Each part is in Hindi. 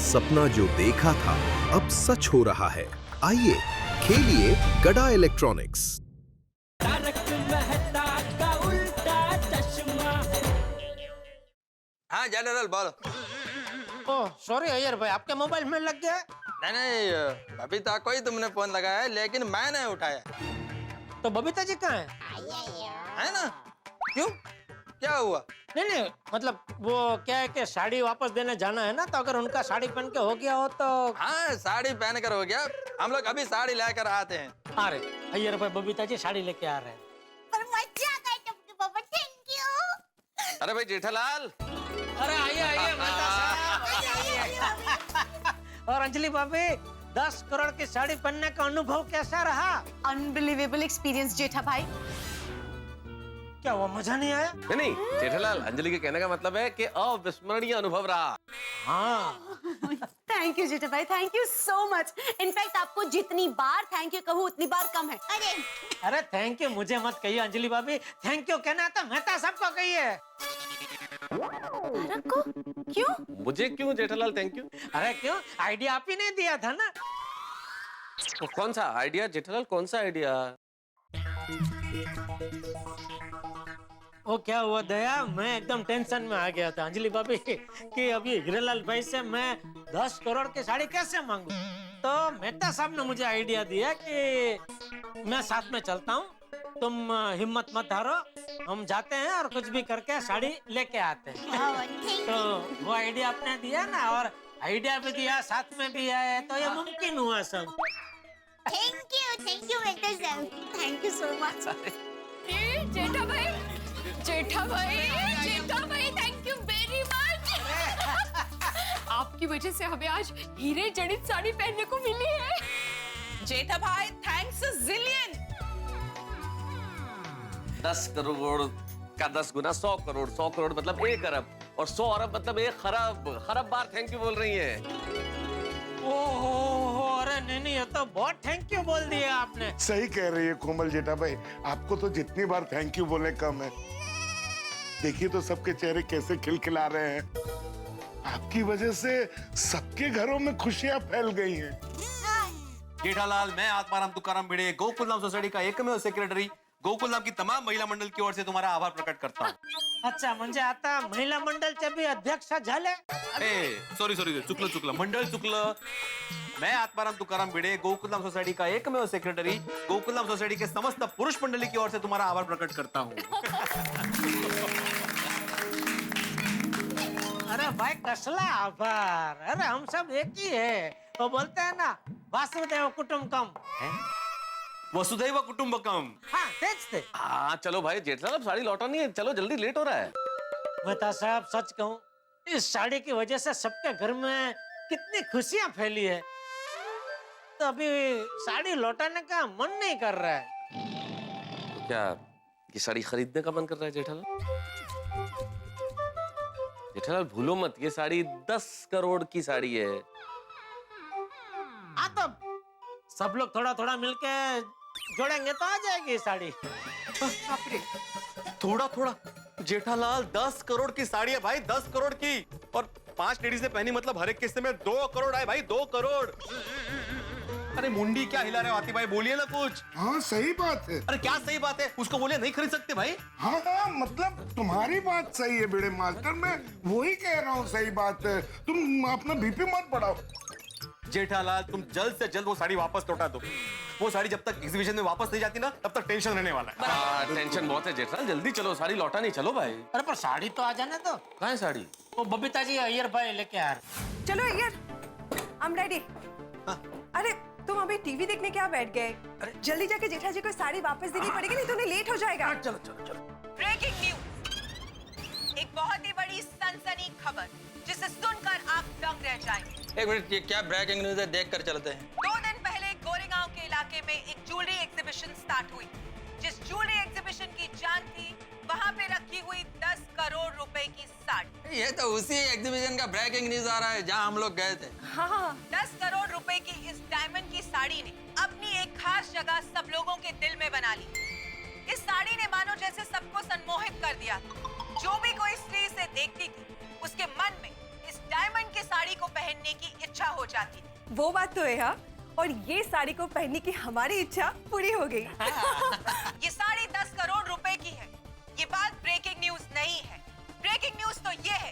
सपना जो देखा था अब सच हो रहा है। आइए खेलिए गड़ा इलेक्ट्रॉनिक्स। हाँ जनरल बोलो। ओह सॉरी अय्यर भाई, आपके मोबाइल में लग गया। नहीं अभी तक कोई तुमने फोन लगाया है लेकिन मैंने उठाया तो बबीता जी कहाँ है? है ना। क्यों क्या हुआ? नहीं मतलब वो क्या है कि साड़ी वापस देने जाना है ना, तो अगर उनका साड़ी पहन के हो गया हो तो। हाँ साड़ी पहन कर हो गया। हम लोग अभी साड़ी लेकर आते हैं। आ रहे अय्यर भाई, बबीता जी साड़ी लेके आ रहे हैं। पर मजा आ गई टपके पापा, थैंक यू। अरे भाई जेठालाल। अरे आइए मेहता साहब। और अंजलि भाभी, 10 करोड़ की साड़ी पहनने का अनुभव कैसा रहा? अनबिलीवेबल एक्सपीरियंस जेठा भाई। क्या हुआ, मजा नहीं आया? नहीं जेठालाल, अंजलि के कहने का मतलब है कि अविस्मरणीय अनुभव रहा। हाँ थैंक यू जेठा भाई, thank you so much. In fact आपको जितनी बार थैंक यू कहूँ उतनी बार कम है। अरे थैंक यू मुझे मत कहिए अंजलि भाभी, थैंक यू कहना तो मेहता सबको कहिए। को क्यों? मुझे क्यों जेठालाल थैंक यू? अरे क्यों, आइडिया आप ही ने दिया था ना। तो कौन सा आइडिया जेठालाल, कौन सा आइडिया? वो क्या हुआ दया, मैं एकदम टेंशन में आ गया था अंजलि भाभी कि अभी हीरेलाल भाई से मैं 10 करोड़ की साड़ी कैसे मांगू। तो मेहता साहब ने मुझे आइडिया दिया कि मैं साथ में चलता हूँ, तुम हिम्मत मत हारो, हम जाते हैं और कुछ भी करके साड़ी लेके आते हैं। तो वो आइडिया आपने दिया ना, और आइडिया भी दिया साथ में भी आए, तो ये मुमकिन हुआ सब। थैंक यू मेहता साहब, थैंक यू सो मच। जेठा भाई थैंक यू वेरी मच। आपकी वजह से हमें आज हीरे जड़ित साड़ी पहनने को मिली है। जेठा भाई थैंक्स अ जिलियन। 10 करोड़ का 10 गुना 100 करोड़, 100 करोड़ मतलब 1 अरब, और 100 अरब मतलब 1 खरब। खरब बार थैंक यू बोल रही है। ओहो, अरे नहीं ये तो बहुत थैंक यू बोल दिया आपने। सही कह रही है कोमल जेठा भाई, आपको तो जितनी बार थैंक यू बोले कम है। देखिए तो सबके चेहरे कैसे खिलखिला रहे हैं। आपकी वजह से सबके घरों में खुशियां फैल गई हैं। जेठालाल, मैं आत्माराम तुकाराम भिड़े, गोकुल नाम सोसाइटी का एकमेव सेक्रेटरी, गोकुल नाम की तमाम महिला मंडल की ओर से तुम्हारा आभार प्रकट करता हूँ। अच्छा म्हणजे आता महिला मंडळचे भी अध्यक्ष झाले? सॉरी चुकलं मंडळ चुकलं। मैं आत्माराम तुकाराम भिड़े, गोकुल नाम सोसाइटी का एकमेव सेक्रेटरी, गोकुल नाम सोसाइटी के समस्त पुरुष मंडली की ओर से तुम्हारा आभार प्रकट करता हूँ। अरे भाई कसला आभार, अरे हम सब एक ही है। वो बोलते हैं ना वासुदेव कुटुंबकम। वसुधैव कुटुंबकम। हाँ तेज थे। हाँ चलो भाई जेठालाल, अब साड़ी लौटानी है, चलो जल्दी लेट हो रहा है। मेहता साहब सच कहूँ, इस साड़ी की वजह से सबके घर में कितनी खुशियां फैली है, तो अभी साड़ी लौटाने का मन नहीं कर रहा है। तो क्या ये साड़ी खरीदने का मन कर रहा है जेठालाल? जेठालाल भूलो मत, ये साड़ी 10 करोड़ की साड़ी है। हाँ तो सब लोग थोड़ा थोड़ा मिलके जोड़ेंगे तो आ जाएगी साड़ी। थोड़ा थोड़ा जेठालाल, 10 करोड़ की साड़ी है भाई, 10 करोड़ की, और 5 लेडीज ने पहनी, मतलब हर एक किस्से में 2 करोड़ आए भाई, 2 करोड़। अरे मुंडी क्या हिला रहे हो आती भाई, बोलिए ना कुछ। हाँ सही बात है। अरे क्या सही बात है, उसको बोलिए नहीं खरीद सकते भाई। हाँ मतलब तुम्हारी बात सही है भिड़े मास्टर, मैं वही कह रहा हूँ सही बात है। तुम अपना बीपी मत बढ़ाओ। जेठालाल तुम जल्द से जल्द वो साड़ी वापस लौटा दो। वो साड़ी जब तक एग्जीबिशन में वापस नहीं जाती ना, तब तक टेंशन रहने वाला है। टेंशन बहुत है जेठालाल, जल्दी चलो, साड़ी लौटा नहीं, चलो भाई। अरे पर साड़ी तो आ जाने दो। कहाँ है साड़ी? वो बबीता जी अय्यर भाई लेके आ रहे। चलो यार, आई एम रेडी। अरे तुम अभी टीवी देखने क्या बैठ गए? जल्दी जाके जेठा जी को साड़ी वापस देनी पड़ेगी, नहीं तो उन्हें लेट हो जाएगा। चलो ब्रेकिंग न्यूज, एक बहुत ही बड़ी सनसनी खबर जिसे सुनकर आप दंग रह जाएंगे। एक मिनट, ये क्या ब्रेकिंग न्यूज है, देख कर चलते हैं। 2 दिन पहले गोरेगांव के इलाके में एक ज्वेलरी एग्जीबिशन स्टार्ट हुई। जिस ज्वेलरी एग्जीबिशन की जान थी, वहाँ पे रखी हुई 10 करोड़ रुपए की साड़ी। ये तो उसी एग्जीबिशन का ब्रेकिंग न्यूज आ रहा है जहाँ हम लोग गए थे। हाँ, 10 करोड़ रुपए की इस डायमंड की साड़ी ने अपनी एक खास जगह सब लोगों के दिल में बना ली। इस साड़ी ने मानो जैसे सबको सम्मोहित कर दिया। जो भी कोई स्त्री इसे देखती थी, उसके मन में इस डायमंड की साड़ी को पहनने की जाती थी। वो बात तो है हाँ, और ये साड़ी को पहनने की हमारी इच्छा पूरी हो गई। ये साड़ी 10 करोड़ रुपए की है। ये बात ब्रेकिंग न्यूज नहीं है। ब्रेकिंग न्यूज तो ये है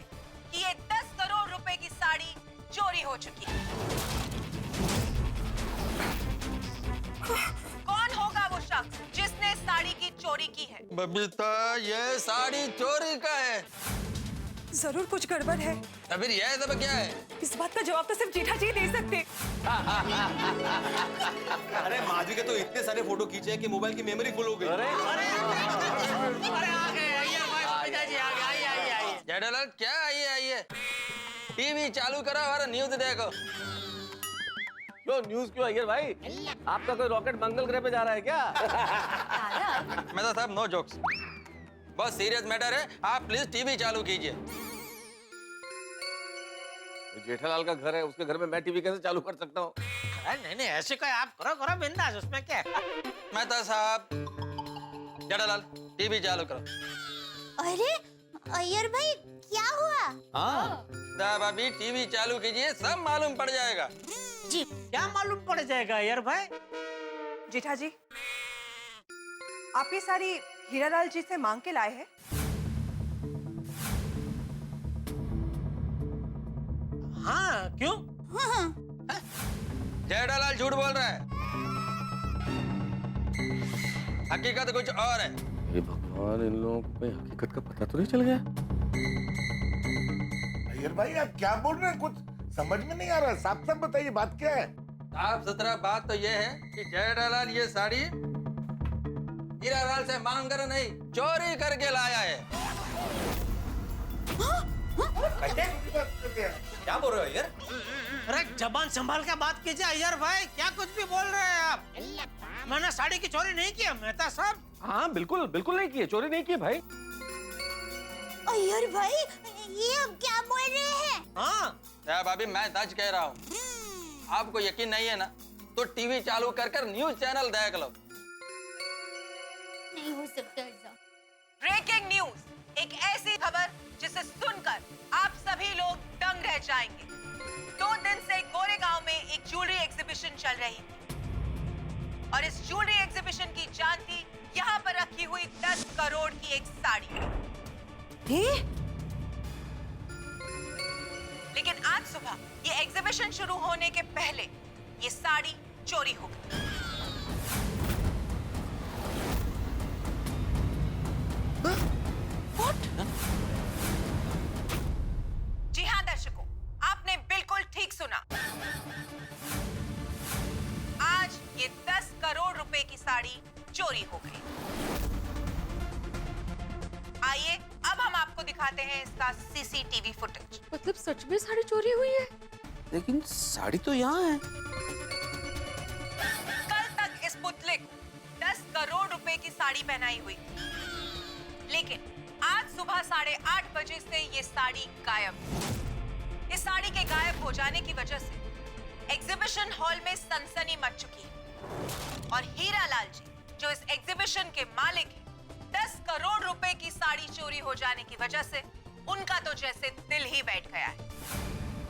कि ये 10 करोड़ रुपए की साड़ी चोरी हो चुकी है। कौन होगा वो शख्स जिसने साड़ी की चोरी की है? बबीता, ये साड़ी चोरी का है। जरूर कुछ गड़बड़ है। तो फिर यह सब क्या है? इस बात का जवाब तो सिर्फ जेठा जी दे सकते। अरे माधवी के तो इतने सारे फोटो खींचे हैं कि मोबाइल की मेमोरी फुल हो गई। अरे आ गए अय्यर भाई, पिताजी आ गए। आइए। जेठालाल, क्या आइए? टीवी चालू करो और न्यूज देखो। क्यों न्यूज़ क्यों अय्यर भाई? आपका कोई रॉकेट मंगल ग्रह पे जा रहा है क्या? मैं तो साहब नो जोक्स, बहुत सीरियस मैटर है। आप प्लीज टीवी चालू कीजिए। जेठालाल का घर है, उसके घर में मैं टीवी कैसे चालू कर सकता हूँ? नहीं ऐसे कोई आप करो बिंदास, उसमें क्या है? मैं तो साहब, जेठालाल टीवी चालू करो। अरे अय्यर भाई क्या हुआ? साहब अभी टीवी चालू कीजिए, सब मालूम पड़ जाएगा। जी क्या मालूम पड़ जाएगा अय्यर भाई? जेठा जी, आप ये साड़ी हीरालाल जी से मांग के लाए हैं? हाँ, क्यों? जेठालाल झूठ बोल रहा है, हकीकत कुछ और है। ये भगवान, इन लोगों को हकीकत का पता तो नहीं चल गया? अय्यर भाई आप क्या बोल रहे हैं? कुछ समझ में नहीं आ रहा। साफ साफ बताइए, बात क्या है? साफ सुथरा बात तो ये है कि जेठालाल ये साड़ी हीरालाल से मांग कर नहीं, चोरी करके लाया है। क्या बोल रहे हो अय्यर? अरे जबान संभाल के बात कीजिए अय्यर भाई, क्या कुछ भी बोल रहे हैं आप? मैंने साड़ी की चोरी नहीं किया मेहता साहब। हाँ बिल्कुल नहीं किए, चोरी नहीं किए भाई। अय्यर भाई ये अब क्या बोल रहे हैं? हाँ साहब, अभी मैं सच कह रहा हूँ। आपको यकीन नहीं है ना, तो टीवी चालू कर न्यूज चैनल देख लो। नहीं हो सकता ऐसा। ब्रेकिंग न्यूज, एक ऐसी खबर जिसे सुनकर आप सभी लोग दंग रह जाएंगे। 2 दिन से गोरेगांव में एक ज्वेलरी एग्जीबिशन चल रही थी और इस ज्वेलरी एग्जीबिशन की जान थी यहाँ पर रखी हुई 10 करोड़ की एक साड़ी। लेकिन आज सुबह ये एग्जीबिशन शुरू होने के पहले ये साड़ी चोरी हो गई। जी हाँ दर्शकों, आपने बिल्कुल ठीक सुना। आज ये 10 करोड़ रुपए की साड़ी चोरी हो गई। आइए अब हम आपको दिखाते हैं इसका सीसीटीवी फुटेज। मतलब सच में साड़ी चोरी हुई है? लेकिन साड़ी तो यहाँ है। कल तक इस पुतले को 10 करोड़ रुपए की साड़ी पहनाई हुई थी, लेकिन आज सुबह 8:30 बजे से ये साड़ी गायब है। इस साड़ी के गायब हो जाने की वजह से एग्जीबिशन हॉल में सनसनी मच चुकी है और हीरालाल जी, जो इस एग्जीबिशन के मालिक हैं, 10 करोड़ रुपए की साड़ी चोरी हो जाने की वजह से उनका तो जैसे दिल ही बैठ गया है।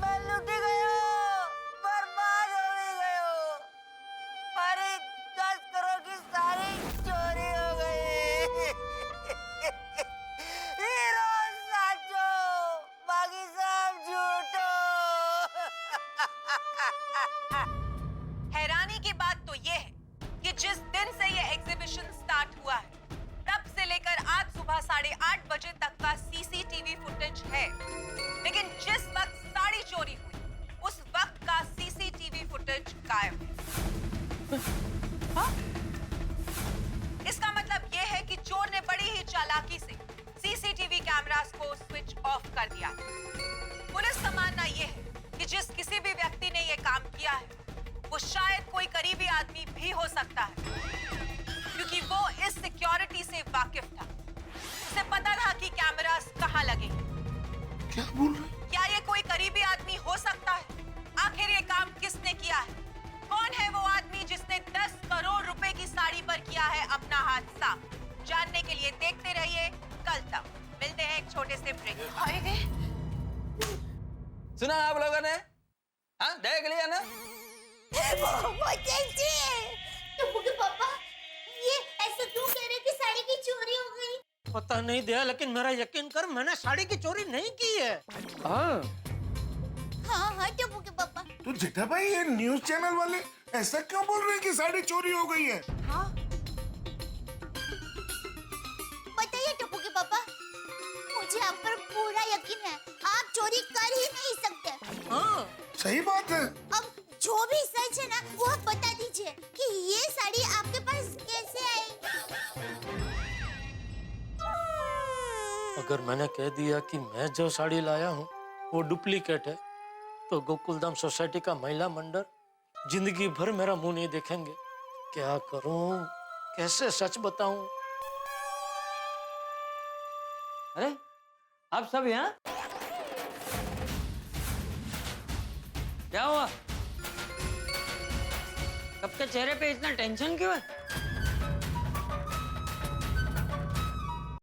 मैं लुट गया, बर्बाद हो गया। हमारी 10 करोड़ की साड़ी चोरी हो गई। हीरो साचो, बाकी सब झूठो। हैरानी की बात तो ये है कि जिस दिन से ये एग्जीबिशन स्टार्ट हुआ है, तब से लेकर आज सुबह 8:30 बजे तक का सीसीटीवी फुटेज है, लेकिन जिस वक्त साड़ी चोरी हुई उस वक्त का सीसीटीवी फुटेज गायब है। हाँ? इसका मतलब ये है कि चोर ने बड़ी ही चालाकी से सीसीटीवी कैमरास को स्विच ऑफ कर दिया है। पुलिस का मानना ये है कि जिस किसी भी व्यक्ति ने ये काम किया है वो शायद कोई करीबी आदमी भी हो सकता है, क्योंकि वो इस सिक्योरिटी से वाकिफ था। उसे पता था कि कैमरास कहाँ लगे। क्या बोल रहे? क्या ये कोई करीबी आदमी हो सकता है? आखिर ये काम किसने किया है? कौन है वो आदमी जिसने 10 करोड़ रुपए की साड़ी पर किया है अपना हाथ साफ? जानने के लिए देखते रहिए कल तक। मिलते हैं एक छोटे से ब्रेक। सुना आप लोगों ने? हाँ देख लिया ना? टप्पू के पापा, ये ऐसा क्यों कह रहे कि साड़ी की चोरी हो गई? पता नहीं दया, लेकिन मेरा यकीन कर, मैंने साड़ी की चोरी नहीं की है। हाँ हाँ टप्पू के पापा। तो जेठा भाई, ये न्यूज चैनल वाले ऐसा क्यों बोल रहे हैं कि साड़ी चोरी हो गई है? हाँ बताइए टप्पू के पापा, मुझे आप पर पूरा यकीन है, आप चोरी कर ही नहीं सकते। हाँ सही बात है। अब जो भी सच है ना, वो आप बता दीजिए कि ये साड़ी आपके पास कैसे आई? अगर मैंने कह दिया कि मैं जो साड़ी लाया हूँ वो डुप्लीकेट है, तो गोकुलधाम सोसाइटी का महिला मंडल जिंदगी भर मेरा मुंह नहीं देखेंगे। क्या करूं, कैसे सच बताऊं? अरे आप सब यहाँ? क्या हुआ? सबके चेहरे पे इतना टेंशन क्यों है?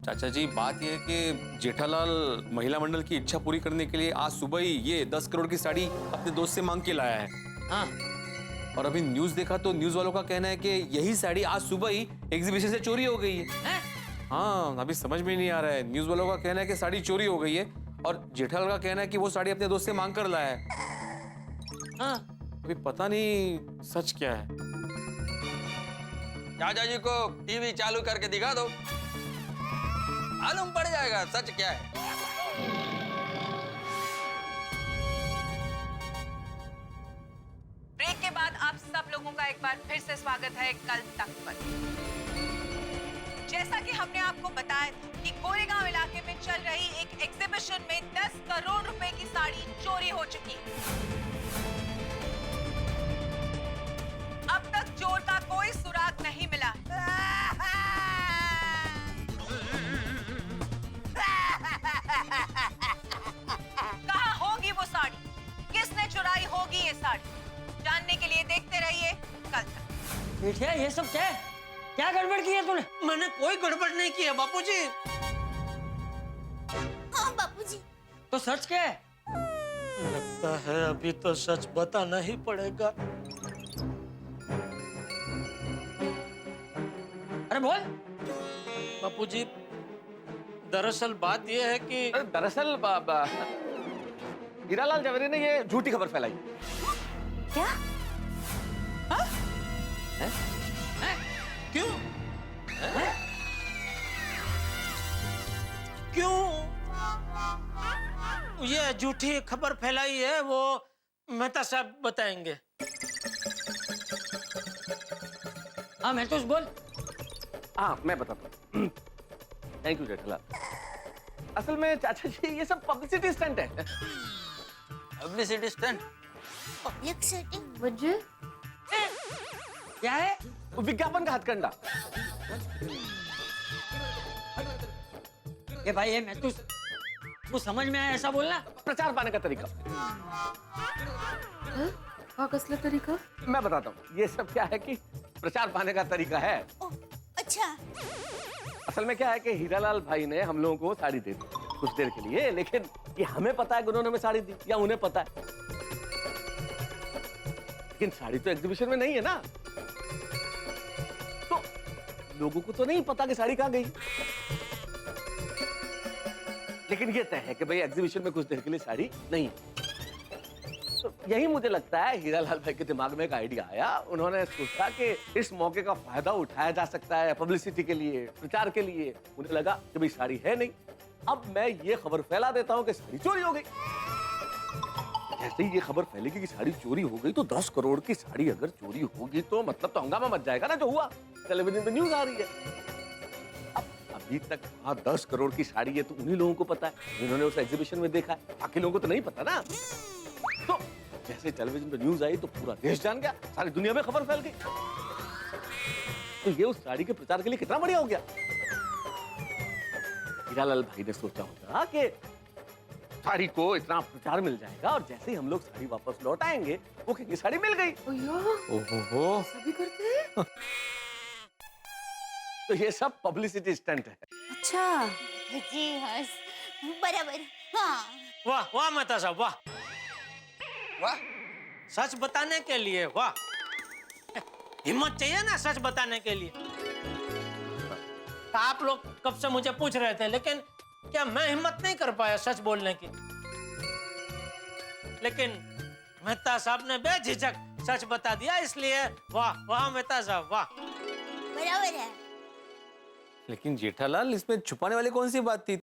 चाचा जी, बात यह है कि जेठालाल महिला मंडल की इच्छा पूरी करने के लिए आज सुबह ही ये 10 करोड़ की साड़ी अपने दोस्त से मांग के लाया है। हाँ। और अभी न्यूज देखा तो न्यूज वालों का कहना है कि यही साड़ी आज सुबह ही एग्जीबिशन से चोरी हो गई है। हाँ, अभी समझ में नहीं आ रहा है। न्यूज वालों का कहना है कि साड़ी चोरी हो गई है और जेठालाल का कहना है कि वो साड़ी अपने दोस्त से मांग कर लाया है। हाँ। अभी पता नहीं सच क्या है। चाचा जी को टीवी चालू करके दिखा दो, मालूम पड़ जाएगा सच क्या है। ब्रेक के बाद आप सब लोगों का एक बार फिर से स्वागत है कल तक पर। जैसा कि हमने आपको बताया था कि गोरेगांव इलाके में चल रही एक एग्जीबिशन में 10 करोड़ रुपए की साड़ी चोरी हो चुकी है। अब तक चोर का कोई सुराग नहीं मिला। कहाँ होगी वो साड़ी? किसने चुराई होगी ये साड़ी? जानने के लिए देखते रहिए कल तक। बेटिया, ये सब क्या है? क्या गड़बड़ की है तूने? मैंने कोई गड़बड़ नहीं की है बापूजी। हाँ बापूजी। तो सच क्या है? लगता है अभी तो सच बताना ही पड़ेगा। अरे बोल। बापूजी, दरअसल बात यह है कि दरअसल हीरालाल जवेरी ने ये झूठी खबर फैलाई। क्या? क्यों? क्यों ये झूठी खबर फैलाई है, वो मेहता साहब बताएंगे। हाँ मैं तो बोल। हाँ मैं बताता हूँ। Thank you Jethalal. असल में चाचा जी ये सब पब्लिसिटी स्टंट है। Publicity stunt? पब्लिसिटी? वजह क्या है? विज्ञापन का हथकंडा। ये भाई ये मैं तू समझ में आया ऐसा बोलना? प्रचार पाने का तरीका। हा कसला तरीका? मैं बताता हूँ। ये सब क्या है कि प्रचार पाने का तरीका है। अच्छा। असल में क्या है कि हीरालाल भाई ने हम लोगों को साड़ी दे दी कुछ देर के लिए, लेकिन ये हमें पता है कि उन्होंने हमें साड़ी दी या उन्हें पता है। लेकिन साड़ी तो एग्जीबिशन में नहीं है ना, तो लोगों को तो नहीं पता कि साड़ी कहाँ गई। लेकिन ये तय है कि भाई एग्जीबिशन में कुछ देर के लिए साड़ी नहीं है। तो यही मुझे लगता है हीरालाल भाई के दिमाग में एक आइडिया आया। उन्होंने सोचा कि इस मौके का फायदा उठाया जा सकता है पब्लिसिटी के लिए, प्रचार के लिए। उन्हें लगा कि भाई साड़ी है नहीं, अब मैं ये खबर फैला देता हूँ कि साड़ी चोरी हो गई। जैसे ही ये खबर फैलेगी कि साड़ी चोरी हो गई, तो 10 करोड़ की साड़ी अगर चोरी होगी तो मतलब तो हंगामा मच जाएगा ना, जो हुआ टेलीविजन पे न्यूज आ रही है। अब अभी तक वहाँ 10 करोड़ की साड़ी है तो उन्हीं लोगों को पता है, जिन्होंने उस एग्जीबिशन में देखा है। बाकी लोगों को तो नहीं पता ना। तो जैसे टेलीविजन पे न्यूज आई तो पूरा देश जान गया, सारी दुनिया में खबर फैल गई। तो ये उस साड़ी के प्रचार के लिए कितना बढ़िया हो गया। हीरालाल भाई ने सोचा होगा कि साड़ी को इतना प्रचार मिल जाएगा और जैसे ही हम लोग साड़ी वापस लौट आएंगे वो कहेंगे साड़ी मिल गई। ओहो, सभी करते हैं। तो ये सब पब्लिसिटी स्टंट है। अच्छा जी हाँ, बराबर। हाँ वाह वाह मेहता साहब, वाह वाह सच बताने के लिए। वाह, हिम्मत चाहिए ना सच बताने के लिए। आप लोग कब से मुझे पूछ रहे थे, लेकिन क्या मैं हिम्मत नहीं कर पाया सच बोलने की। लेकिन मेहता साहब ने बेझिझक सच बता दिया, इसलिए वाह वाह मेहता साहब वाह। बराबर है। लेकिन जेठालाल, इसमें छुपाने वाली कौन सी बात थी?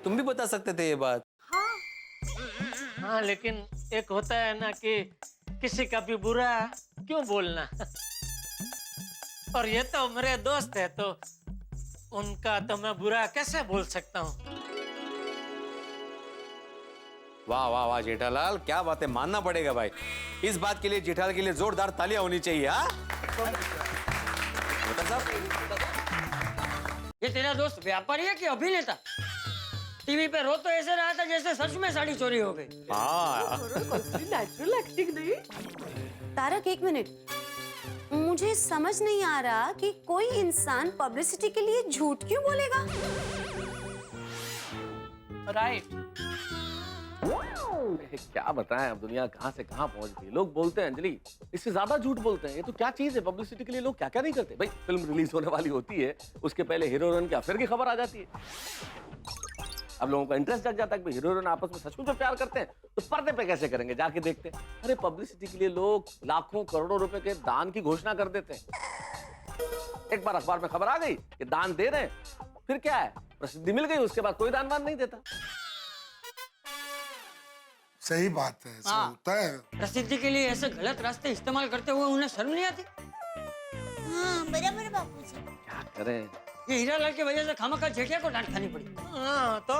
तुम भी बता सकते थे ये बात। हाँ, लेकिन एक होता है ना कि किसी का भी बुरा क्यों बोलना। और ये तो मेरे दोस्त है, तो उनका तो मैं बुरा कैसे बोल सकता हूँ। वाह वाह वाह जेठालाल, क्या बात है, मानना पड़ेगा भाई। इस बात के लिए जेठालाल के लिए जोरदार तालियां होनी चाहिए। हाँ ये तेरा दोस्त व्यापारी है कि अभिनेता? टीवी पे रो तो ऐसे रहा था जैसे सच में साड़ी चोरी हो गई। नेचुरल एक्टिंग नहीं। तारक, एक मिनट, मुझे समझ नहीं आ रहा कि कोई इंसान पब्लिसिटी के लिए झूठ क्यों बोलेगा। राइट। क्या बताएं, अब दुनिया कहां से कहां पहुंच गई। लोग बोलते हैं अंजलि, इससे ज्यादा झूठ बोलते हैं। ये तो क्या चीज है, पब्लिसिटी के लिए लोग क्या क्या नहीं करते। भाई फिल्म रिलीज होने वाली होती है, उसके पहले हीरो हीरोइन के अफेयर की खबर आ जाती है। अब लोगों का इंटरेस्ट जग जाता है कि हीरो हीरोइन आपस में सचमुच में प्यार करते हैं, तो पर्दे पे कैसे करेंगे, जाके देखते हैं। अरे पब्लिसिटी के लिए लोग लाखों करोड़ों रुपए के दान की घोषणा कर देते हैं। एक बार अखबार में खबर आ गई कि दान दे रहे, फिर क्या है, प्रसिद्धि मिल गई, उसके बाद कोई दान वान नहीं देता। सही बात है, ऐसा होता है। प्रसिद्धि के लिए ऐसे गलत रास्ते इस्तेमाल करते हुए उन्हें शर्म नहीं आती? हाँ बराबर बापूजी। क्या करें, ये हीरालाल की वजह से खामखा जेठिया को डांट खानी पड़ी। हाँ तो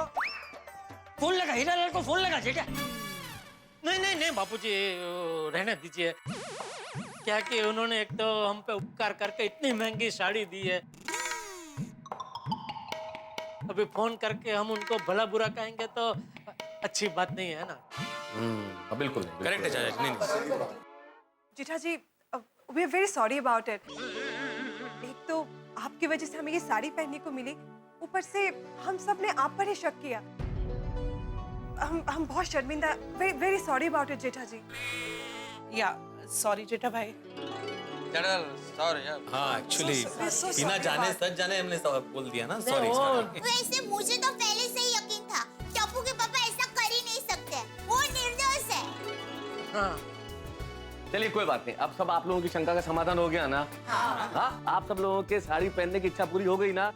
फोन लगा, हीरालाल को फोन लगा जेठिया। नहीं नहीं नहीं बापूजी, रहने दीजिए। क्या कि उन्होंने एक तो हम पे उपकार करके इतनी महंगी साड़ी दी है, अभी फोन करके हम उनको भला बुरा कहेंगे तो अच्छी बात नहीं है ना। बिल्कुल करेक्ट है चाचा। नहीं Jetha ji, we are very sorry about it. एक तो आपकी वजह से हमें ये साड़ी पहनने को मिली, ऊपर से हम सब ने आप पर ही शक किया। हम बहुत शर्मिंदा। वेरी सॉरी अबाउट इट जेठा जी। या सॉरी जेठा भाई। सॉरी यार। हाँ एक्चुअली बिना जाने सच जाने हमने बोल दिया ना, सॉरी। वैसे मुझे तो पहले से ही यकीन था, टप्पू के पापा ऐसा कर ही नहीं सकते, वो निर्दोष है। हाँ। चलिए कोई बात नहीं, अब सब आप लोगों की शंका का समाधान हो गया ना। हाँ, आप सब लोगों के साड़ी पहनने की इच्छा पूरी हो गई ना।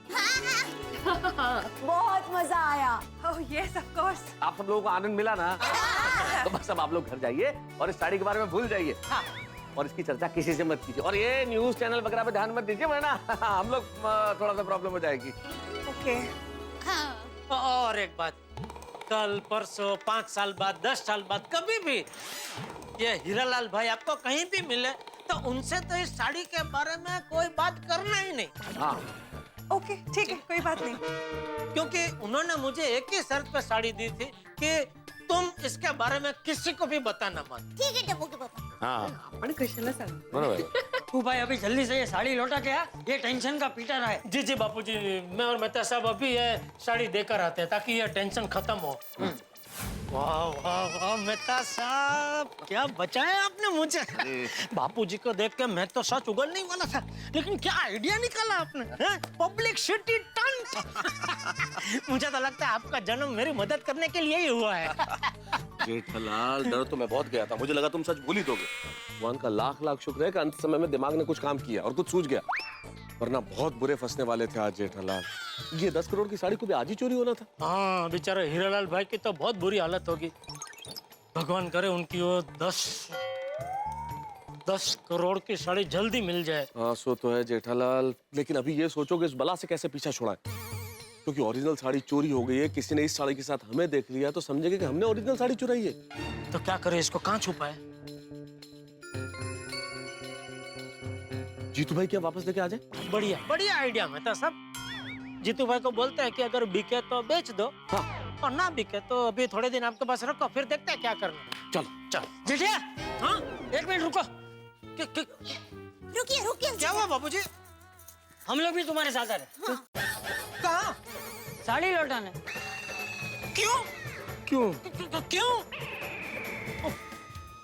बहुत मजा आया। Oh yes of course. आप सब लोगों को आनंद मिला ना। तो बस अब आप लोग घर जाइए और इस साड़ी के बारे में भूल जाइए। और इसकी चर्चा किसी से मत कीजिए, और ये न्यूज चैनल वगैरह पे ध्यान मत दीजिए, वरना हम लोग थोड़ा सा प्रॉब्लम हो जाएगी। ओके। और एक बात, कल परसों 5 साल बाद 10 साल बाद कभी भी ये हीरालाल भाई आपको कहीं भी मिले तो उनसे तो इस साड़ी के बारे में कोई बात करना ही नहीं। हाँ ओके ठीक है, कोई बात नहीं। क्योंकि उन्होंने मुझे एक ही शर्त पे साड़ी दी थी कि तुम इसके बारे में किसी को भी बताना मत। ठीक है टप्पू के पापा। हाँ अपन कृष्ण सर। बराबर। तू भाई अभी जल्दी से ये साड़ी लौटा के आ, ये टेंशन का पीटा रहा है। जी जी बापूजी, मैं और मेहता साहब अभी ये साड़ी देकर आते हैं ताकि ये टेंशन खत्म हो। वाह वाह वाह मेहता साहब, क्या बचाया आपने मुझे। बापूजी को देख के मैं तो सच उगलने वाला था, लेकिन क्या आइडिया निकाला आपने, पब्लिसिटी टंट। मुझे तो लगता है आपका जन्म मेरी मदद करने के लिए ही हुआ है। जेठालाल, डर तो मैं बहुत गया था, मुझे लगा तुम सच भूल ही दोगे। भगवान का लाख लाख शुक्र है कि अंत समय में दिमाग ने कुछ काम किया और कुछ सूझ गया, वरना बहुत बुरे फंसने वाले थे आज जेठालाल। ये 10 करोड़ की साड़ी को भी आज ही चोरी होना था। हाँ बेचारे हीरालाल भाई की तो बहुत बुरी हालत होगी। भगवान करे उनकी वो 10 करोड़ की साड़ी जल्दी मिल जाए। हाँ सो तो है जेठालाल, लेकिन अभी ये सोचो कि इस बला से कैसे पीछा छुड़ाएं, क्योंकि ओरिजिनल साड़ी चोरी हो गई है। किसी ने इस साड़ी के साथ हमें देख लिया तो समझेंगे कि हमने ओरिजिनल साड़ी चुराई है। तो क्या करें, इसको कहाँ छुपाए? जीतू भाई क्या वापस लेके आ जाए? बढ़िया बढ़िया आइडिया मेहता साहब। जीतू भाई को बोलते हैं कि अगर बिके तो बेच दो, हाँ, और ना बिके तो अभी थोड़े दिन आपके पास रखो, फिर देखते हैं क्या करना। चलो चलो। जेठिया, हाँ 1 मिनट रुको। रुकिए रुकिए। क्या हुआ बाबूजी? हम लोग भी तुम्हारे साथ आ रहे। कहाँ? साड़ी लौटाने। क्यों? क्यों? क्यों?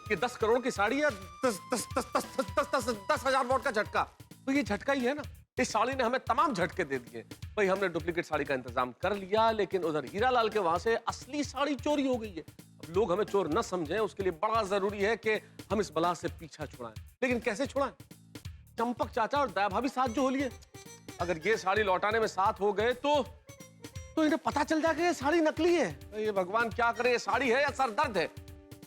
कि 10 करोड़ की साड़ी या 10,000 वॉट का झटका? तो ये झटका ही है ना। इस साड़ी ने हमें तमाम झटके दे दिए। भाई हमने डुप्लीकेट साड़ी का इंतजाम कर लिया, लेकिन उधर हीरालाल के वहां से असली साड़ी चोरी हो गई है। अब लोग हमें चोर न समझें, उसके लिए बड़ा जरूरी है कि हम इस बला से पीछा छुड़ाएं। लेकिन कैसे छुड़ाएं? चंपक चाचा और दया भाभी साथ जो हो लिए, अगर ये साड़ी लौटाने में साथ हो गए तो इन्हें पता चल जाएगा ये साड़ी नकली है। ये भगवान क्या करे, ये साड़ी है या सरदर्द है।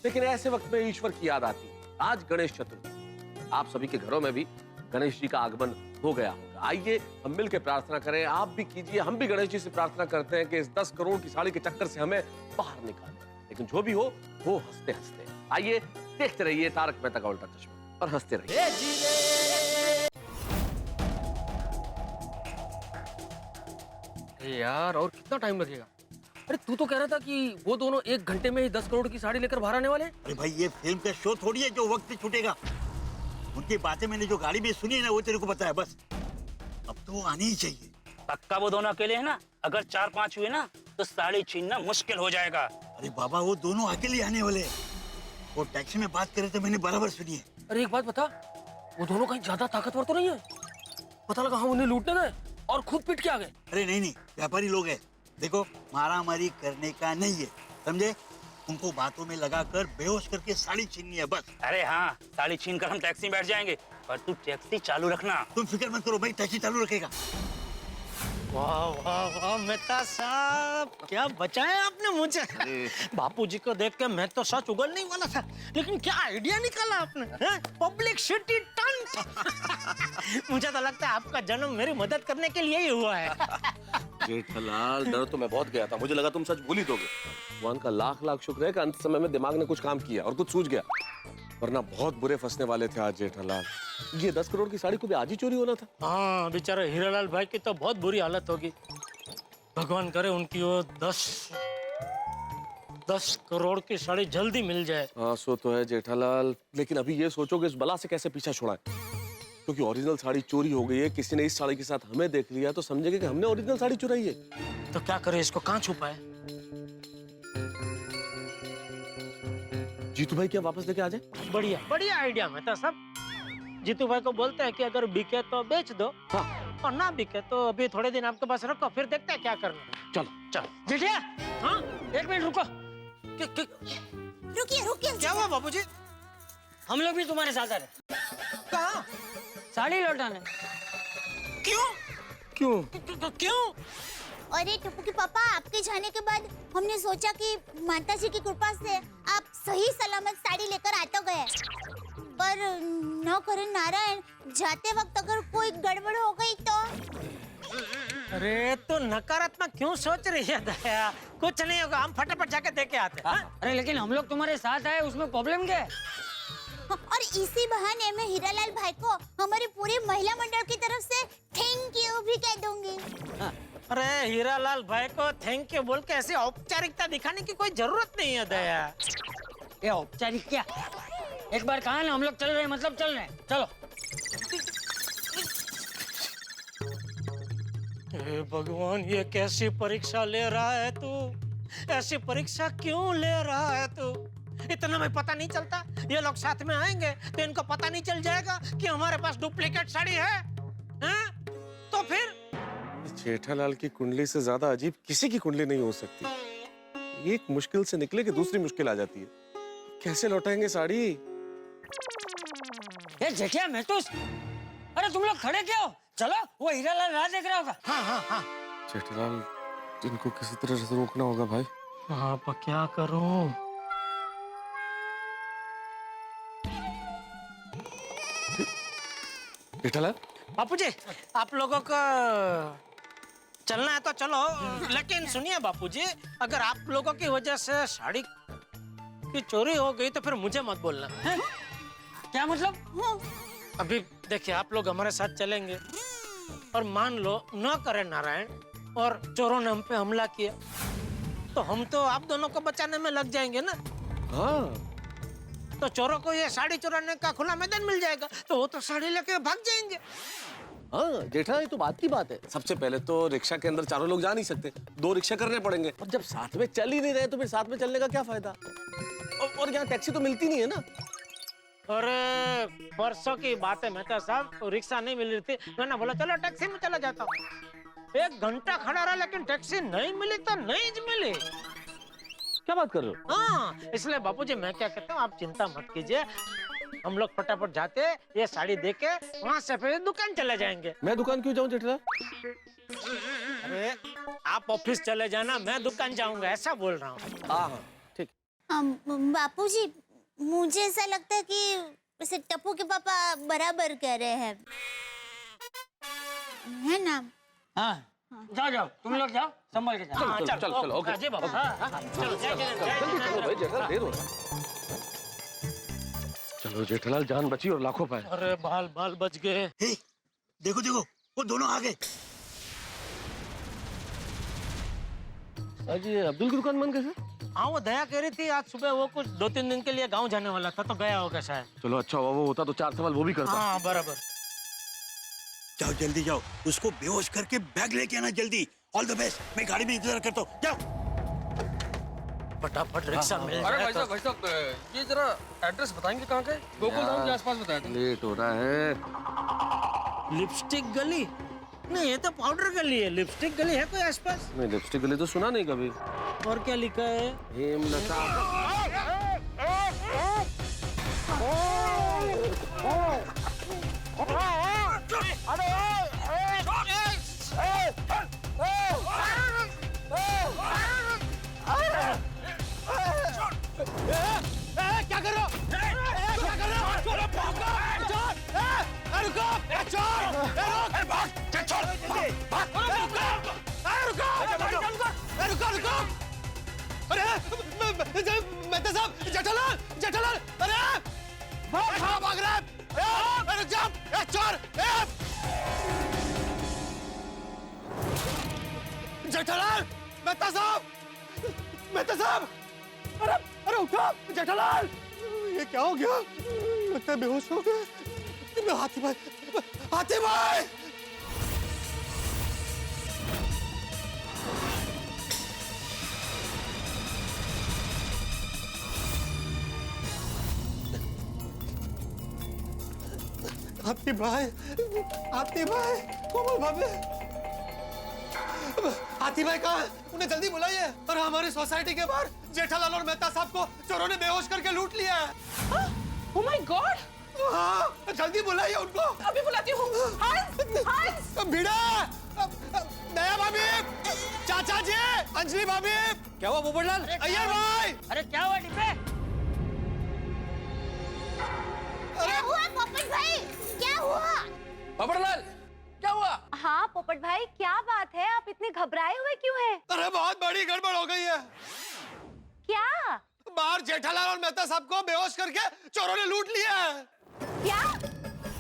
लेकिन ऐसे वक्त में ईश्वर की याद आती है। आज गणेश चतुर्थी, आप सभी के घरों में भी गणेश जी का आगमन हो गया होगा। आइए हम मिलकर प्रार्थना करें, आप भी कीजिए, हम भी गणेश जी से प्रार्थना करते हैं कि इस 10 करोड़ की साड़ी के चक्कर से हमें बाहर निकालें। लेकिन जो भी हो वो हंसते हंसते। आइए देखते रहिए तारक मेहता का उल्टा चश्मा और हंसते रहिए। यार और कितना टाइम लगेगा? अरे तू तो कह रहा था कि वो दोनों 1 घंटे में ही 10 करोड़ की साड़ी लेकर बाहर आने वाले हैं। अरे भाई ये फिल्म का शो थोड़ी है जो वक्त पे छूटेगा। उनकी बातें मैंने जो गाड़ी में सुनी है ना, वो तेरे को पता है। बस अब तो वो आने ही चाहिए। पक्का वो दोनों अकेले हैं ना? अगर 4-5 हुए ना तो साड़ी छीनना मुश्किल हो जाएगा। अरे बाबा वो दोनों अकेले आने वाले हैं। वो टैक्सी में बात करे तो मैंने बराबर सुनी है। अरे एक बात बता, वो दोनों कहीं ज्यादा ताकतवर तो नहीं है? पता लगा हम उन्हें लूटने गए और खुद पिट के आ गए। अरे नहीं, व्यापारी लोग हैं। देखो मारामारी करने का नहीं है, समझे? उनको बातों में लगाकर बेहोश करके साड़ी छीननी है बस। अरे हाँ, साड़ी छीन कर हम टैक्सी में बैठ जाएंगे, पर तू टैक्सी चालू रखना। तुम फिक्र मत करो भाई, टैक्सी चालू रखेगा। वाह वाह वाह मेहता साहब, क्या बचाया आपने मुझे। बापूजी को देख के मैं तो सच उगलने ही वाला था, लेकिन क्या आइडिया निकाला आपने। पब्लिक सिटी टंच। मुझे तो लगता है आपका जन्म मेरी मदद करने के लिए ही हुआ है। जेठालाल, डर तो मैं बहुत गया था, मुझे लगा तुम सच भूल ही दोगे। भगवान का लाख लाख शुक्र है कि अंत समय में दिमाग ने कुछ काम किया और कुछ सूझ गया, वरना बहुत बुरे फंसने वाले थे आज जेठालाल। ये 10 करोड़ की साड़ी को भी आज ही चोरी होना था। हाँ बेचारे हीरालाल भाई की तो बहुत बुरी हालत होगी। भगवान करे उनकी वो 10 करोड़ की साड़ी जल्दी मिल जाए। हाँ सो तो है जेठालाल, लेकिन अभी ये सोचो कि इस बला से कैसे पीछा छुड़ाएं। क्योंकि ओरिजिनल साड़ी चोरी हो गई है, किसी ने इस साड़ी के साथ हमें देख लिया तो समझेंगे कि हमने ओरिजिनल साड़ी चुराई है। तो क्या करें, इसको कहाँ छुपाए? जीतू भाई क्या वापस लेके आ जाए? बढ़िया बढ़िया आइडिया मेहता साहब। जीतू भाई को बोलते हैं कि अगर बिके तो बेच दो, हाँ, और ना बिके तो अभी थोड़े दिन आपके पास रखो, फिर देखते हैं क्या करना। चलो चलो जेठिया, हाँ 1 मिनट रुको। रुकिए क्या हुआ बाबूजी? हम लोग भी तुम्हारे साथ आ रहे। कहाँ? साड़ी लौटाने। क्यों? अरे टप्पू के पापा, आपके जाने के बाद हमने सोचा कि माता जी की कृपा से आप सही सलामत साड़ी लेकर आ तो गए, पर न करे नारायण, जाते वक्त अगर कोई गड़बड़ हो गई तो। अरे तो नकारात्मक क्यों सोच रही है दया? कुछ नहीं होगा, हम फटाफट जाके देख के आते हैं। अरे लेकिन हम लोग तुम्हारे साथ आए, उसमें प्रॉब्लम क्या है? और इसी बहाने मैं हीरालाल भाई को हमारी पूरी महिला मंडल की तरफ से थैंक यू भी कह दूंगी। अरे हीरालाल भाई को थैंक यू बोल के ऐसे औपचारिकता दिखाने की कोई जरूरत नहीं है दया। ये औपचारिक क्या? एक बार कहा ना हम लोग चल रहे हैं, मतलब चल रहे हैं। चलो। हे भगवान, ये कैसी परीक्षा ले रहा है तू? ऐसी परीक्षा क्यों ले रहा है तू? इतना में पता नहीं चलता? ये लोग साथ में आएंगे तो इनको पता नहीं चल जाएगा कि हमारे पास डुप्लीकेट साड़ी है? तो फिर जेठालाल की कुंडली से ज्यादा अजीब किसी की कुंडली नहीं हो सकती। एक मुश्किल से निकले कि दूसरी मुश्किल आ जाती है। कैसे लौटाएंगे साड़ी? ये जेठिया महतूस, अरे तुम लोग खड़े क्यों? चलो, वो हीरालाल राह देख रहा होगा। हाँ। जेठालाल, इनको किसी तरह से रोकना होगा भाई। हाँ, पर क्या करूं? जेठालाल, बापूजी, आप लोगों को चलना है तो चलो, लेकिन सुनिए बापूजी, अगर आप लोगों की वजह से साड़ी की चोरी हो गई तो फिर मुझे मत बोलना। क्या मतलब? अभी देखिए, आप लोग हमारे साथ चलेंगे और मान लो न करे नारायण और चोरों ने हम पे हमला किया, तो हम तो आप दोनों को बचाने में लग जाएंगे ना। हाँ, तो चोरों को ये साड़ी चुराने का खुला मैदान मिल जाएगा, तो वो तो साड़ी लेके भाग जाएंगे। हाँ जेठा, ये तो बात की बात है। सबसे पहले तो रिक्शा के अंदर चारों लोग जा नहीं सकते, 2 रिक्शा करने पड़ेंगे। और जब साथ में चल ही नहीं रहे तो फिर साथ में चलने का क्या फायदा? और यहाँ टैक्सी तो मिलती नहीं है ना। अरे परसों की बात है मेहता साहब, तो रिक्शा नहीं मिल रही थी, मैंने बोला चलो टैक्सी में चला जाता हूँ। 1 घंटा खड़ा रहा लेकिन टैक्सी नहीं मिली तो नहीं मिली। क्या बात कर रहे हो? हाँ, इसलिए बापूजी मैं क्या कहता हूँ, आप चिंता मत कीजिए, हम लोग फटाफट जाते ये साड़ी देके वहाँ से फिर दुकान चले जाएंगे। मैं दुकान क्यों जाऊँ जेठा? अरे आप ऑफिस चले जाना, मैं दुकान जाऊंगा, ऐसा बोल रहा हूँ। हाँ ठीक। बापूजी, मुझे ऐसा लगता है कि वैसे टप्पू के पापा बराबर कह रहे हैं, है ना? हाँ जाओ जाओ, तुम लोग जाओ, संभाल के जाओ। चलो ओके। जी बाबू, चलो जल्दी चलो भाई, जेठा देर हो रहा है। चलो जेठालाल, जान बची और लाखों पाए। अरे बाल बाल बच गए। देखो देखो, वो दोनों आ गए। आज ये अब्दुल की दुकान बंद कैसे? हाँ, वो दया कह रही थी आज सुबह वो कुछ 2-3 दिन के लिए गांव जाने वाला था, तो गया होगा शायद। चलो अच्छा हुआ, वो होता तो 4 सवाल वो भी करता। हाँ बराबर। जाओ जल्दी जाओ, उसको बेहोश करके बैग लेके आना जल्दी। ऑल द बेस्ट, मैं गाड़ी में इंतजार करता हूँ। जाओ फटाफट रिक्शा मिल अरे जाए भाई साहब, ये जरा एड्रेस बताएंगे कहाँ के? गोकुल धाम के आसपास बताया था। लेट हो रहा है। लिपस्टिक गली? नहीं, ये तो पाउडर गली है। लिपस्टिक गली है कोई आसपास? मैं लिपस्टिक गली तो सुना नहीं कभी। और क्या लिखा है? हेमलता। क्या कर रहे हो? क्या कर रहे हो? चोर! रुको! चोर! रुको! अरे मेहता साहब, जेठालाल, जेठालाल, अरे भाग रहा है। रुक जाओ, चोर! जेठालाल, मेहता साहब, मेहता साहब, अरे उठो जेठालाल, ये क्या हो गया? लगता है बेहोश हो गए। हाथी भाई, हाथी भाई! हाथी भाई, हाथी भाई, कोमल भाभी, हाथी भाई कहाँ है? उन्हें जल्दी बुलाइए। और हमारी सोसाइटी के बाहर जेठालाल और मेहता साहब को चोरों ने बेहोश करके लूट लिया है। Oh my God! हाँ, जल्दी बुलाइए उनको। अभी बुलाती हूँ। भिड़ा, दया भाभी, चाचा जी, अंजलि भाभी। क्या हुआ पोपटलाल? अय्यर भाई! अरे क्या हुआ डिब्बे? क्या हुआ पोपट भाई? क्या हुआ? पोपटलाल, क्या हुआ? हाँ पोपट भाई, क्या बात है? आप इतने घबराए हुए क्यों हैं? अरे बहुत बड़ी गड़बड़ हो गई है। क्या? बाहर जेठालाल और मेहता साहब को बेहोश करके चोरों ने लूट लिया है। क्या?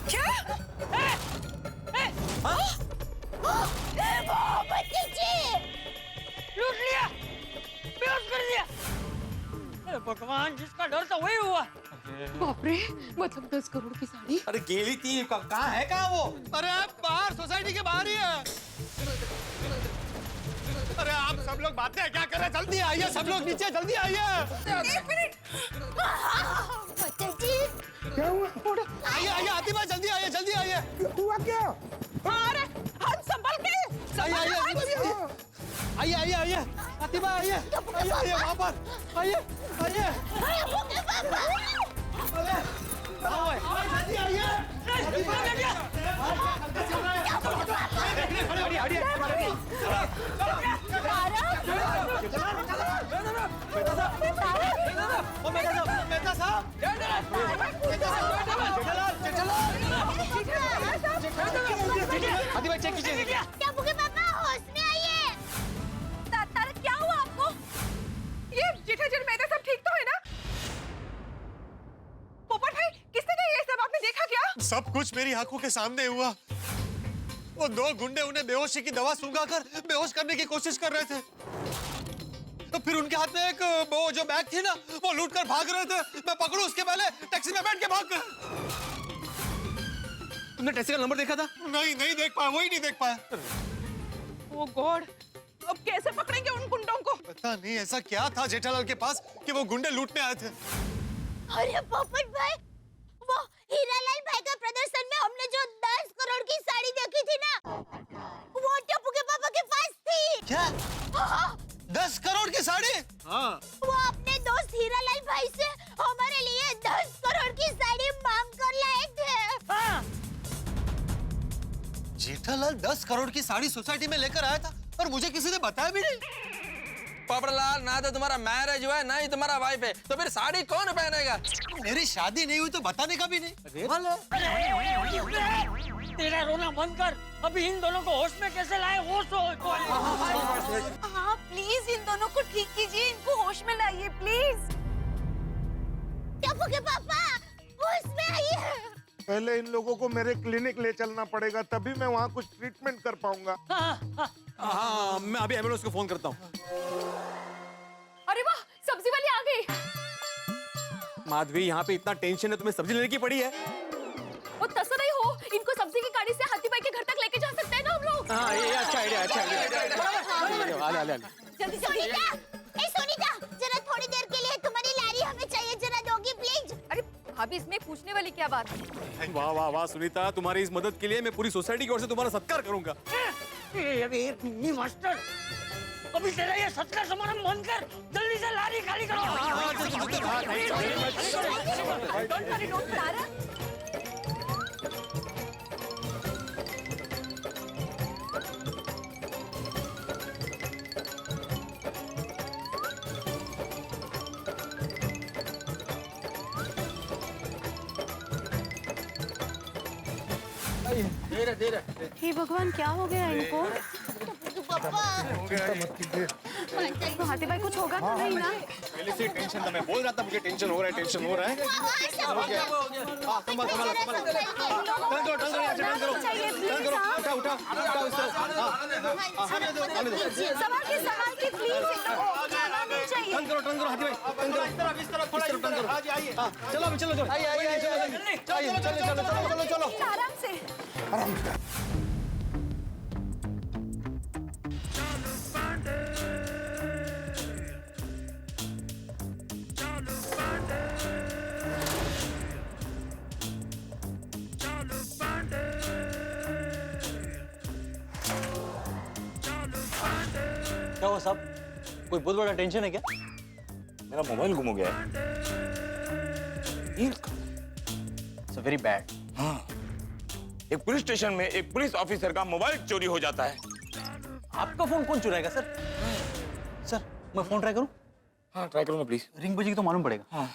क्या? लूट लिया, बेहोश कर दिया। अरे भगवान, जिसका डर था वही हुआ। बाप रे, मतलब 10 करोड़ की साड़ी। अरे गेली थी, कहाँ है कहाँ वो? अरे बाहर सोसाइटी के बाहर ही है। अरे आप सब लोग बातें क्या कर रहे हैं? जल्दी आइए, सब लोग नीचे, जल्दी आइए। 1 मिनट। क्या हुआ? आइए आइए हाथी भाई, जल्दी आइए, जल्दी आइए। हुआ क्या? अरे हाथ संभल के। आइए आइए आइए, हाथी भाई आइए, आइए आइए वहाँ पर, आइए आइए। जल्दी आइए। मेहता साहब, हाथी भाई चेक कीजिए। टप्पू के पापा होश में आइए। तारा क्या हुआ आपको? ये जेठाजन मेहता सब ठीक तो है ना? पोपट भाई, किसने किया ये सब? आपने देखा क्या? सब कुछ मेरी आंखों के सामने हुआ। वो 2 गुंडे उन्हें बेहोशी की दवा सुंघाकर बेहोश करने की कोशिश कर रहे थे। तो फिर उनके हाथ में एक वो जो बैग थी ना, वो लूट कर भाग रहे थे। मैं पकड़ू उसके पहले टैक्सी में बैठ के भाग गया। तुमने टेसी का नंबर देखा था? नहीं नहीं देख पाया, वही नहीं देख पाया। ओ गॉड, अब कैसे पकड़ेंगे उन गुंडों को? पता नहीं ऐसा क्या था जेठालाल के पास कि वो गुंडे लूटने आए थे। अरे पोपट भाई, वो हीरालाल भाई का प्रदर्शन में हमने जो 10 करोड़ की साड़ी देखी थी ना, वो टप्पू के पापा के पास थी। क्या? हाँ। 10 करोड़ की साड़ी? हाँ। वो अपने दोस्त हीरालाल भाई से हमारे लिए 10 करोड़ की साड़ी मांग कर लाए थे। हाँ। जेठालाल 10 करोड़ की साड़ी सोसाइटी में लेकर आया था और मुझे किसी ने बताया भी नहीं। पोपटलाल, ना तो तुम्हारा मैरिज हुआ है ना ही तुम्हारा वाइफ है, तो फिर साड़ी कौन पहनेगा? मेरी शादी नहीं हुई तो बताने का भी नहीं। तेरा रोना बंद कर, अभी इन दोनों को होश में कैसे लाए वो सोच। हाँ प्लीज इन दोनों को ठीक कीजिए, इनको होश में लाइए प्लीज। टप्पू के पापा होश में आइए। पहले इन लोगों को मेरे क्लिनिक ले चलना पड़ेगा, तभी मैं वहाँ कुछ ट्रीटमेंट कर पाऊंगा। हाँ, मैं अभी एम्बुलेंस को फोन करता हूँ। अरे वाह, सब्जी वाली आ गई। माधवी, यहाँ पे इतना टेंशन है, तुम्हें सब्जी लेने की पड़ी है? वो तसो नहीं हो, इनको सब्जी की गाड़ी से हाथी भाई के घर तक लेके जा सकते हैं ना हम लोग। हाँ, ये अच्छा आइडिया, अच्छा आइडिया। जल्दी सोनीता, ए सोनीता, जरा थोड़ी देर के लिए तुम्हारी लारी हमें चाहिए, जरा दोगी प्लीज? अरे भाभी, इसमें पूछने वाली क्या बात है? वाह वाह वाह सुनीता, तुम्हारी इस मदद के लिए मैं पूरी सोसाइटी की ओर से तुम्हारा सत्कार करूंगा। अभी मास्टर, अभी तेरा ये सत्कार समारोह बंद कर, जल्दी से लारी खाली करो। डोंट वरी, डोंट तारा। धीरे धीरे। हे भगवान, क्या हो गया इनको? तो हाथी भाई कुछ होगा तो नहीं ना? पहले से टेंशन था, मैं बोल रहा था मुझे टेंशन हो रहा है, टेंशन हो रहा है। हाँ, संभाल संभाल संभाल। टर्न करो, टर्न करो, यहाँ से टर्न करो, टर्न करो, उठा उठा उठा इस तरफ। हाँ, संभाल के प्लीज, चाहिए। टर्न करो हाथी भाई, टर्न करो, इस तरफ थोड़ा, इस तरफ टर्न करो। हाँ, चलो अभी चलो, चलो, आइए, चलो। आराम से। क्या हुआ साहब, कोई बहुत बड़ा टेंशन है क्या? मेरा मोबाइल गुम हो गया है। It's very bad. हाँ, एक पुलिस स्टेशन में एक पुलिस ऑफिसर का मोबाइल चोरी हो जाता है। आपका फोन कौन चुराएगा सर? सर, मैं फोन ट्राई करूं? हाँ, ट्राई करूंगा प्लीज। रिंग बजेगी तो मालूम पड़ेगा। हाँ,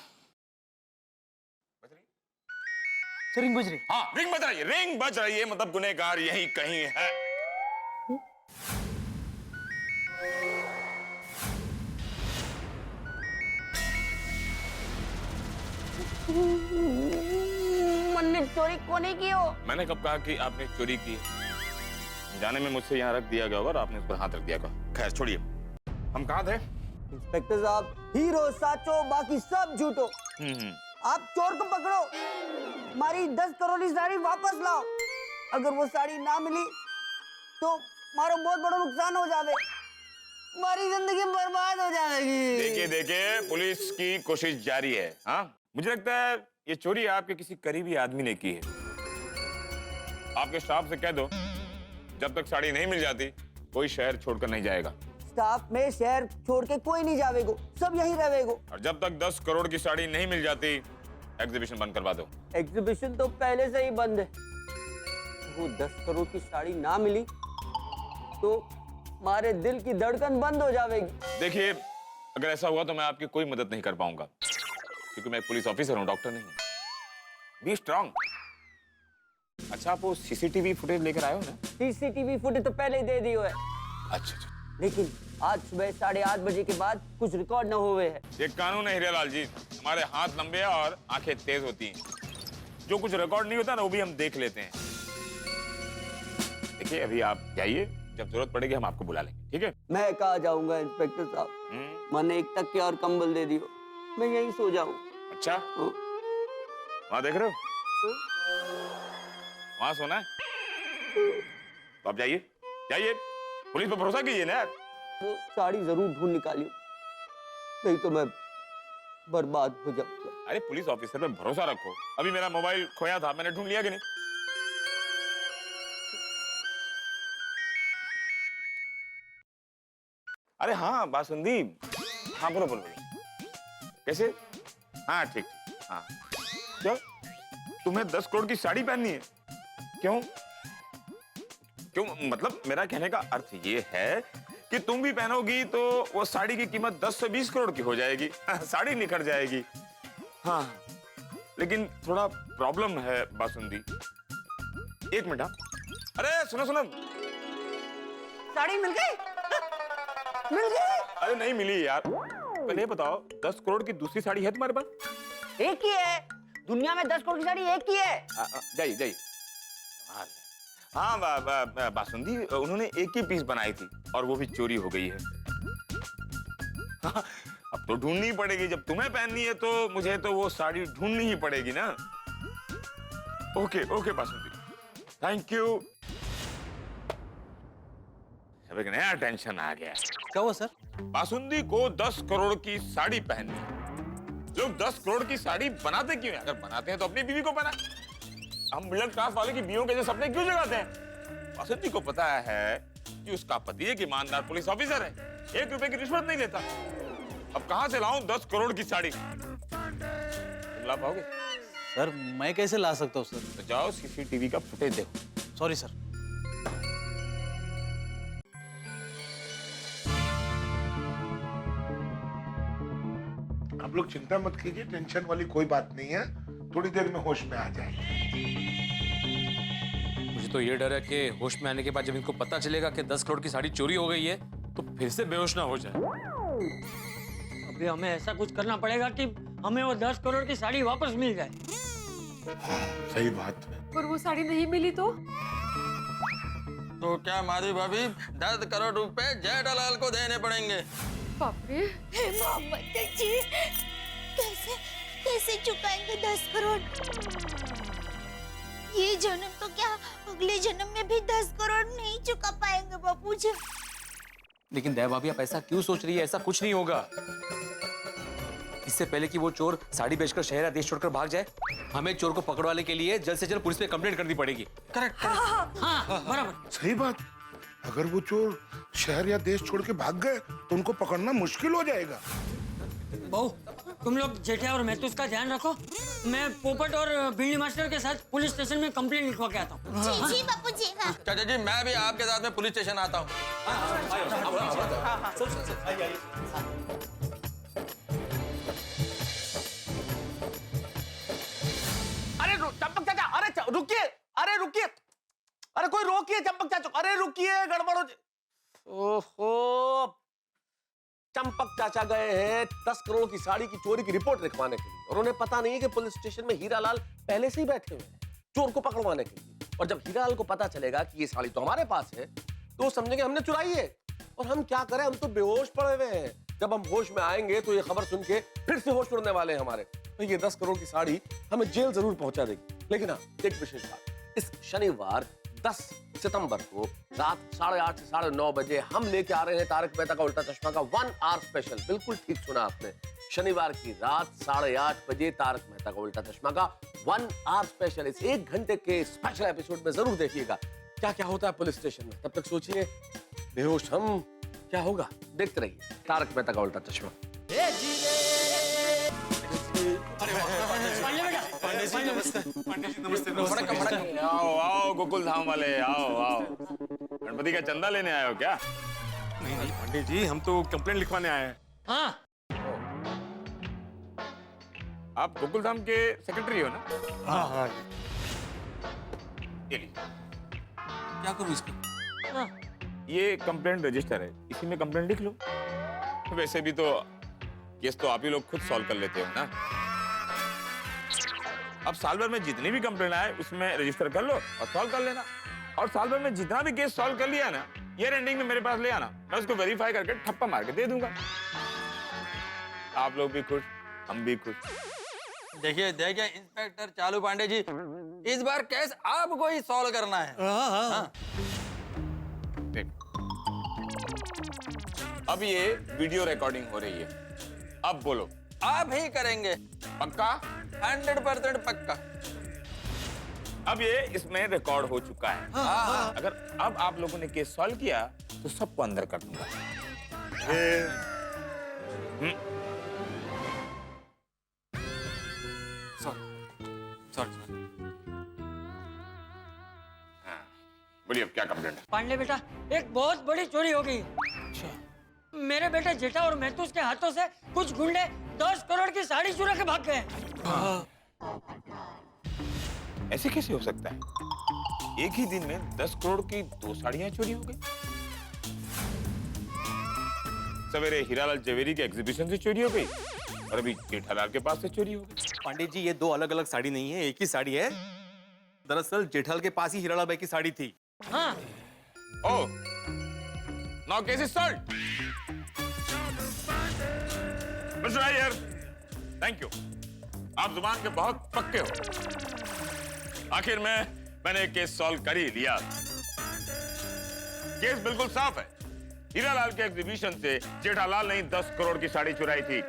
सर रिंग बज रही। हाँ, रिंग बज रही है, मतलब गुनहगार यही कहीं है। मैंने चोरी कोने की हो? मैंने कब कहा कि आपने चोरी की? जाने में मुझसे यहाँ रख दिया गया होगा और आपने उस पर हाथ रख दिया होगा। खैर छोड़िए, हम कहाँ थे? इंस्पेक्टर साहब, हीरो साचो बाकी सब झूठो। आप चोर को पकड़ो, हमारी 10 करोड़ की साड़ी वापस लाओ। अगर वो साड़ी ना मिली तो हमारा बहुत बड़ा नुकसान हो जावे, हमारी जिंदगी बर्बाद हो जाएगी। देखिए, पुलिस की कोशिश जारी है। हाँ, मुझे लगता है ये चोरी आपके किसी करीबी आदमी ने की है। आपके स्टाफ से कह दो, जब तक साड़ी नहीं मिल जाती कोई शहर छोड़कर नहीं जाएगा। स्टाफ में शहर छोड़ के कोई नहीं जावेगो, सब यहीं रहेगो। और जब तक 10 करोड़ की साड़ी नहीं मिल जाती एग्जीबिशन बंद करवा दो। एग्जीबिशन तो पहले से ही बंद है। वो 10 करोड़ की साड़ी ना मिली तो हमारे दिल की धड़कन बंद हो जाएगी। देखिए, अगर ऐसा हुआ तो मैं आपकी कोई मदद नहीं कर पाऊंगा, क्योंकि मैं एक पुलिस ऑफिसर हूँ, डॉक्टर नहीं हूँ। B strong. अच्छा, आप वो सीसीटीवी फुटेज लेकर आए हो ना? सीसीटीवी फुटेज तो पहले ही दे दी है। अच्छा, लेकिन आज सुबह 8:30 बजे के बाद कुछ रिकॉर्ड न हुए हैं। ये कानून है हीरालाल जी, हमारे हाथ लंबे हैं और आंखें तेज होती हैं। जो कुछ रिकॉर्ड नहीं होता ना, वो भी हम देख लेते हैं। देखिए, अभी आप जाइए, जब जरूरत पड़ेगी हम आपको बुला लेंगे, ठीक है? मैं कहाँ जाऊंगा इंस्पेक्टर साहब, मैंने एक तकिया और कंबल दे दियो, मैं यहीं सो जाऊं। अच्छा, वहाँ देख रहे हो? वहां सोना है तो आप जाइए जाइए, पुलिस पर भरोसा कीजिए ना यार। वो साड़ी जरूर ढूंढ निकालियो, नहीं तो मैं बर्बाद हो जाऊंगा। अरे पुलिस ऑफिसर पे भरोसा रखो। अभी मेरा मोबाइल खोया था, मैंने ढूंढ लिया कि नहीं? अरे हाँ बासुंदी, हाँ बोलो बोलो बोलो। कैसे? हाँ ठीक ठीक, हाँ। क्या तुम्हें 10 करोड़ की साड़ी पहननी है? क्यों क्यों? मतलब मेरा कहने का अर्थ ये है कि तुम भी पहनोगी तो वो साड़ी की कीमत 10 से 20 करोड़ की हो जाएगी। साड़ी निखर जाएगी। हाँ लेकिन थोड़ा प्रॉब्लम है बासुंदी। एक मिनट। अरे सुनो सुनो, साड़ी मिल गई? मिल गई? अरे नहीं मिली यार। पहले बताओ 10 करोड़ की दूसरी साड़ी है तुम्हारे पास? एक ही है दुनिया में, 10 करोड़ की साड़ी एक ही है। जाइए जाइए। हाँ बासुंदी, उन्होंने एक ही पीस बनाई थी और वो भी चोरी हो गई है। हाँ, अब तो ढूंढनी पड़ेगी। जब तुम्हें पहननी है तो मुझे तो वो साड़ी ढूंढनी ही पड़ेगी ना। Okay okay basundi, thank you. अब एक नया टेंशन आ गया। क्या हुआ सर? बासुंदी को 10 करोड़ की साड़ी पहननी है। लोग 10 करोड़ की साड़ी बनाते क्यों हैं? अगर बनाते हैं तो अपनी बीवी को पहना। हम मिडिल क्लास वाले की बीवियों के जो सपने क्यों जगाते हैं? बासुंदी को पता है कि उसका पति एक ईमानदार पुलिस ऑफिसर है, 1 रुपए की रिश्वत नहीं लेता। अब कहां से लाऊं 10 करोड़ की साड़ी? तुम ला पाओगे? सर मैं कैसे ला सकता हूँ सर? तो जाओ सीसीटीवी का फुटेज देखो। Sorry sir. आप लोग चिंता मत कीजिए, टेंशन वाली कोई बात नहीं है, थोड़ी देर में होश में आ जाएंगे। मुझे तो ये डर है कि होश में आने के बाद जब इनको पता चलेगा कि 10 करोड़ की साड़ी चोरी हो गई है तो फिर से बेहोश ना हो जाए। अभी हमें ऐसा कुछ करना पड़ेगा कि हमें वो 10 करोड़ की साड़ी वापस मिल जाए। सही बात है। पर वो साड़ी नहीं मिली तो क्या माधवी भाभी 10 करोड़ रुपए जेठालाल को देने पड़ेंगे? बाप रे। हे माता जी, कैसे कैसे चुकाएंगे 10 करोड़? ये जन्म तो क्या, अगले जन्म में भी 10 करोड़ नहीं चुका पाएंगे बापूजी। लेकिन दया भाभी आप ऐसा क्यों सोच रही है? ऐसा कुछ नहीं होगा। इससे पहले कि वो चोर साड़ी बेचकर शहर या देश छोड़कर भाग जाए, हमें चोर को पकड़वाने के लिए जल्द से जल्द पुलिस में कंप्लेंट करनी पड़ेगी। करेक्ट। हाँ बराबर। सही बात। अगर वो चोर शहर या देश छोड़ के भाग गए तो उनको पकड़ना मुश्किल हो जाएगा। बहू तुम लोग जेठा और महतूस का ध्यान रखो, मैं पोपट और बिल्ली मास्टर के साथ पुलिस स्टेशन में कंप्लेंट लिखवा के आता हूँ। जी जी बापूजी। हाँ। चाचा जी मैं भी आपके साथ में पुलिस स्टेशन आता हूँ। अरे चंपक चाचा, अरे रुकिए, अरे रुकिए, अरे कोई रोकिए चंपक चाचा, अरे रुकिए, गड़बड़ हो। ओहो, चंपक चाचा गए हैं 10 करोड़ की साड़ी की चोरी की रिपोर्ट लिखवाने के लिए और उन्हें पता नहीं है कि पुलिस स्टेशन में हीरालाल पहले से ही बैठे हुए हैं चोर को पकड़वाने के लिए। और जब हीरालाल को पता चलेगा कि ये साड़ी तो हमारे पास है तो समझेंगे हमने चुराई है। और हम क्या करें, हम तो बेहोश पड़े हुए हैं। जब हम होश में आएंगे तो ये खबर सुन के फिर से होश उड़ने वाले हैं हमारे। तो ये 10 करोड़ की साड़ी हमें जेल जरूर पहुंचा देगी। लेकिन हाँ, एक विशेष बात, इस शनिवार 10 सितंबर को रात 8:30 से 9:30 बजे हम लेके आ रहे हैं तारक मेहता का उल्टा चश्मा का 1 आवर स्पेशल। बिल्कुल ठीक सुना आपने, शनिवार की रात 8:30 बजे तारक मेहता का उल्टा चश्मा का 1 आवर स्पेशल। इस 1 घंटे के स्पेशल एपिसोड में जरूर देखिएगा क्या क्या होता है पुलिस स्टेशन में। तब तक सोचिए बेहोश हम, क्या होगा देखते रहिए तारक मेहता का उल्टा चश्मा। आओ आओ गोकुल धाम वाले, आओ आओ। गणपति का चंदा लेने आए हो क्या? नहीं नहीं पंडित जी, हम तो कंप्लेंट लिखवाने आए हैं। हाँ। आप गोकुल धाम के सेक्रेटरी हो ना? हाँ हाँ। ये लीजिए। क्या करूँ इसको? ये कंप्लेंट रजिस्टर है, इसी में कंप्लेंट लिख लो। वैसे भी तो केस तो आप ही लोग खुद सॉल्व कर लेते हो ना। अब साल भर में जितनी भी कंप्लेंट आए उसमें रजिस्टर कर लो और सॉल्व कर लेना। और साल भर में जितना भी केस सॉल्व कर लिया ना, ईयर एंडिंग में मेरे पास ले आना, मैं उसको वेरीफाई करके ठप्पा मार के दे दूंगा। आप लोग भी खुश, हम भी खुश। देखिए देखिए इंस्पेक्टर चालू पांडे जी, इस बार केस आपको ही सॉल्व करना है। हाँ। अब ये वीडियो रिकॉर्डिंग हो रही है, अब बोलो। आप ही करेंगे। पक्का? 100% पक्का। अब ये इसमें रिकॉर्ड हो चुका है। अगर अब आप लोगों ने केस सॉल्व किया तो सबको अंदर कर दूंगा। बोलिए, अब क्या कंप्लेंट है? पांडे बेटा, एक बहुत बड़ी चोरी हो गई। मेरे बेटे जेठा और महतूस के हाथों से कुछ गुंडे 10 करोड़ की साड़ी चुरा के भाग गए। ऐसे कैसे हो सकता है? एक ही दिन में 10 करोड़ की 2 साड़ियां चोरी हो गई। सवेरे हीरालाल जवेरी के एग्जीबिशन से चोरी हो गई और अभी जेठालाल के पास से चोरी हो गई। पांडे जी, ये 2 अलग-अलग साड़ी नहीं है, एक ही साड़ी है। दरअसल जेठालाल के पास ही हीरालाल भाई की साड़ी थी। हाँ। Oh, now case is solved. Mister Iyer, thank you. आप जुबान के बहुत पक्के हो। आखिर में मैंने केस सॉल्व कर ही लिया। केस बिल्कुल साफ है। हीरालाल के एग्जीबिशन से जेठालाल ने 10 करोड़ की साड़ी चुराई थी।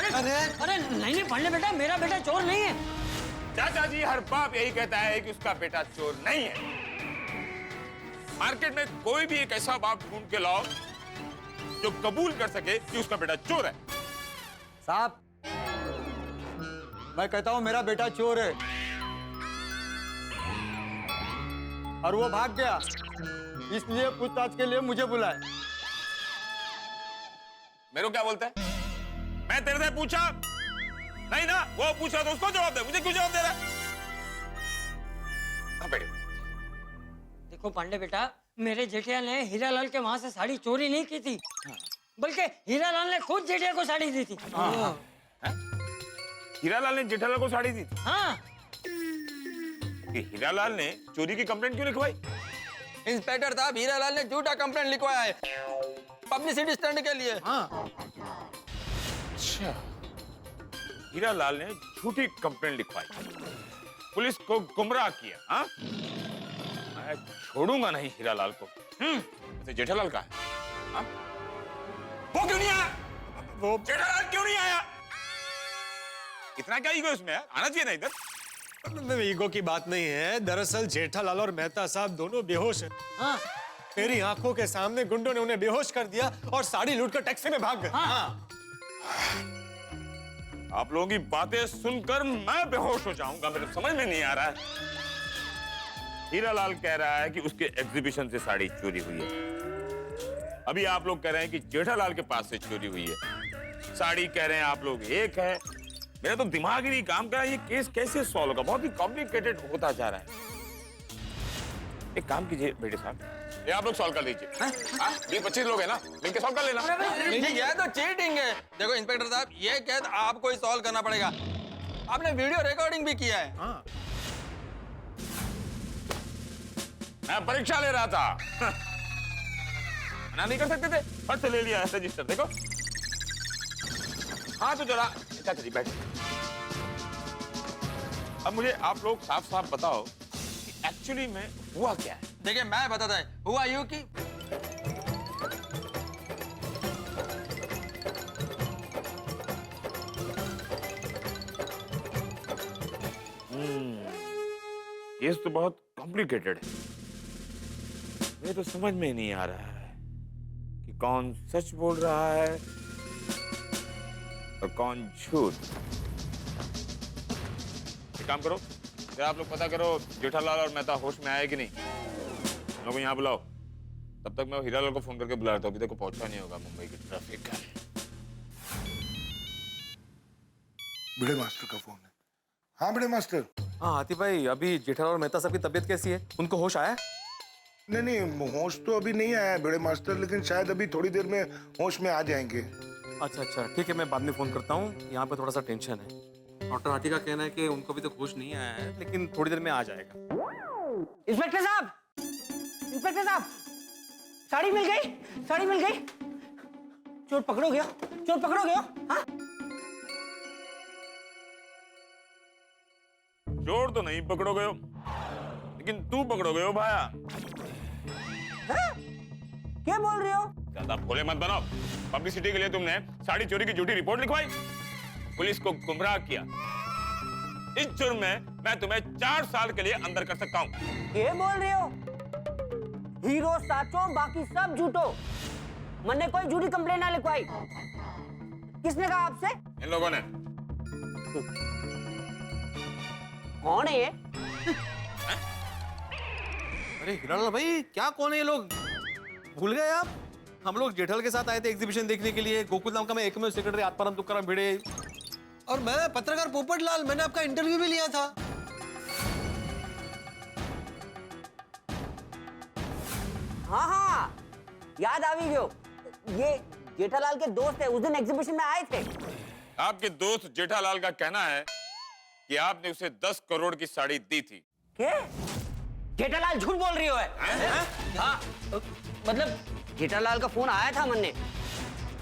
अरे नहीं पांडे बेटा, मेरा बेटा चोर नहीं है। चाचा जी, हर बाप यही कहता है कि उसका बेटा चोर नहीं है। मार्केट में कोई भी एक ऐसा बाप ढूंढ के लाओ जो कबूल कर सके कि उसका बेटा चोर है। साहब, मैं कहता हूं मेरा बेटा चोर है और वो भाग गया, इसलिए पूछताछ के लिए मुझे बुलाए। मेरे को क्या बोलता है? मैं तेरे से पूछा नहीं ना, वो पूछा तो उसको जवाब दे, मुझे क्यों जवाब दे रहा है? देखो पांडे बेटा, मेरे जेठिया ने हीरालाल के वहां से साड़ी चोरी नहीं की थी, बल्कि हीरालाल ने खुद जेठिया को साड़ी दी थी। हीरालाल ने जेठालाल को साड़ी दी थी? हाँ। कि हीरालाल ने चोरी की कंप्लेंट क्यों लिखवाई? इंस्पेक्टर साहब, हीरालाल ने झूठा कंप्लेंट लिखवाया है पब्लिसिटी स्टंट के लिए। अच्छा, हीरालाल ने झूठी कंप्लेंट लिखवाई, पुलिस को गुमराह किया। हाँ, मैं छोड़ूंगा नहीं हीरालाल को। तो जेठालाल का है? हाँ? वो क्यों नहीं आया? वो जेठालाल क्यों नहीं आया? इतना क्या ईगो इसमें है? आना चाहिए ना इधर। ईगो की बात नहीं है, दरअसल जेठालाल और मेहता साहब दोनों बेहोश हैं। हाँ। मेरी आंखों के सामने गुंडों ने उन्हें बेहोश कर दिया और साड़ी लूटकर टैक्सी में भाग गए। हाँ। आप लोगों की बातें सुनकर मैं बेहोश हो जाऊंगा, मेरे समझ में नहीं आ रहा है। हीरालाल कह रहा है कि उसके एग्जीबिशन से साड़ी चोरी हुई है। अभी आप लोग कह रहे हैं कि जेठालाल के पास से चोरी हुई है। साड़ी कह रहे हैं आप लोग एक है। मेरा तो दिमाग ही नहीं काम कर रहा है, ये केस कैसे सॉल्व होगा? बहुत ही कॉम्प्लिकेटेड होता जा रहा है। एक काम कीजिए बेटे साहब, ये आप लोग सॉल्व कर दीजिए। 20-25 लोग हैं ना, मिलकर सॉल्व कर लेना। ये तो चीटिंग है। देखो इंस्पेक्टर साहब, ये केस आपको ही सॉल्व करना पड़ेगा। आपने वीडियो रिकॉर्डिंग भी किया है। मैं परीक्षा ले रहा था। मना नहीं कर सकते थे, फट से ले लिया रजिस्टर। देखो, हाँ तो जरा क्या करिए, बैठ। अब मुझे आप लोग साफ साफ बताओ कि एक्चुअली में हुआ क्या है। देखिए मैं बताता है, हुआ यूं कि केस तो बहुत कॉम्प्लिकेटेड है। मुझे तो समझ में नहीं आ रहा है कि कौन सच बोल रहा है और कौन झूठ। एक काम करो, जरा आप लोग पता करो जेठालाल और मेहता होश में आए कि नहीं। लोगों को यहाँ बुलाओ, तब तक मैं हीरालाल को फोन करके बुला लेता हूँ। अभी देखो पहुंचा नहीं होगा, मुंबई की ट्रैफिक है। बड़े मास्टर का फोन है। हाँ बड़े मास्टर। हाँ हाथी भाई, अभी जेठालाल और मेहता साहब की तबीयत कैसी है? उनको होश आया? नहीं, होश तो अभी नहीं आया है बड़े मास्टर, लेकिन शायद अभी थोड़ी देर में होश में आ जाएंगे। अच्छा, ठीक है, मैं बाद में फोन करता हूँ। यहाँ पे थोड़ा सा टेंशन है। डॉक्टर हाथी का कहना है कि उनको भी तो होश नहीं आया है, लेकिन थोड़ी देर में आ जाएगा। इंस्पेक्टर साहब, साड़ी मिल गई, साड़ी मिल गई। चोर पकड़ोगे? हाँ? चोर तो नहीं पकड़ोगे हो, लेकिन तू पकड़ोगे हो भाया। क्या बोल रहे हो? ज्यादा भोले मत बनाओ। पब्लिसिटी के लिए तुमने साड़ी चोरी की झूठी रिपोर्ट लिखवाई, पुलिस को गुमराह किया। इस जुर्म में मैं तुम्हें 4 साल के लिए अंदर कर सकता हूँ। क्या बोल रहे हो? हीरो साचो बाकी सब झूठो। मैंने कोई झूठी कंप्लेन ना लिखवाई। किसने कहा आपसे? इन लोगों ने। कौन है ये? अरे हिरालाल भाई, क्या कौन है ये लोग? भूल गए आप? हम लोग जेठल के साथ आए थे एग्जीबिशन देखने के लिए। गोकुल नाम का मैं एकमेव सेक्रेटरी आत्माराम तुकाराम भिड़े। और मैं पत्रकार पोपटलाल, मैंने आपका इंटरव्यू भी लिया था। हाँ हाँ, याद आ भी गयो। ये जेठालाल के दोस्त है, उस दिन एग्जीबिशन में आए थे। आपके दोस्त जेठालाल का कहना है कि आपने उसे 10 करोड़ की साड़ी दी थी। क्या? जेठालाल झूठ बोल रही हो है? हाँ, मतलब जेठालाल का फोन आया था मन्ने।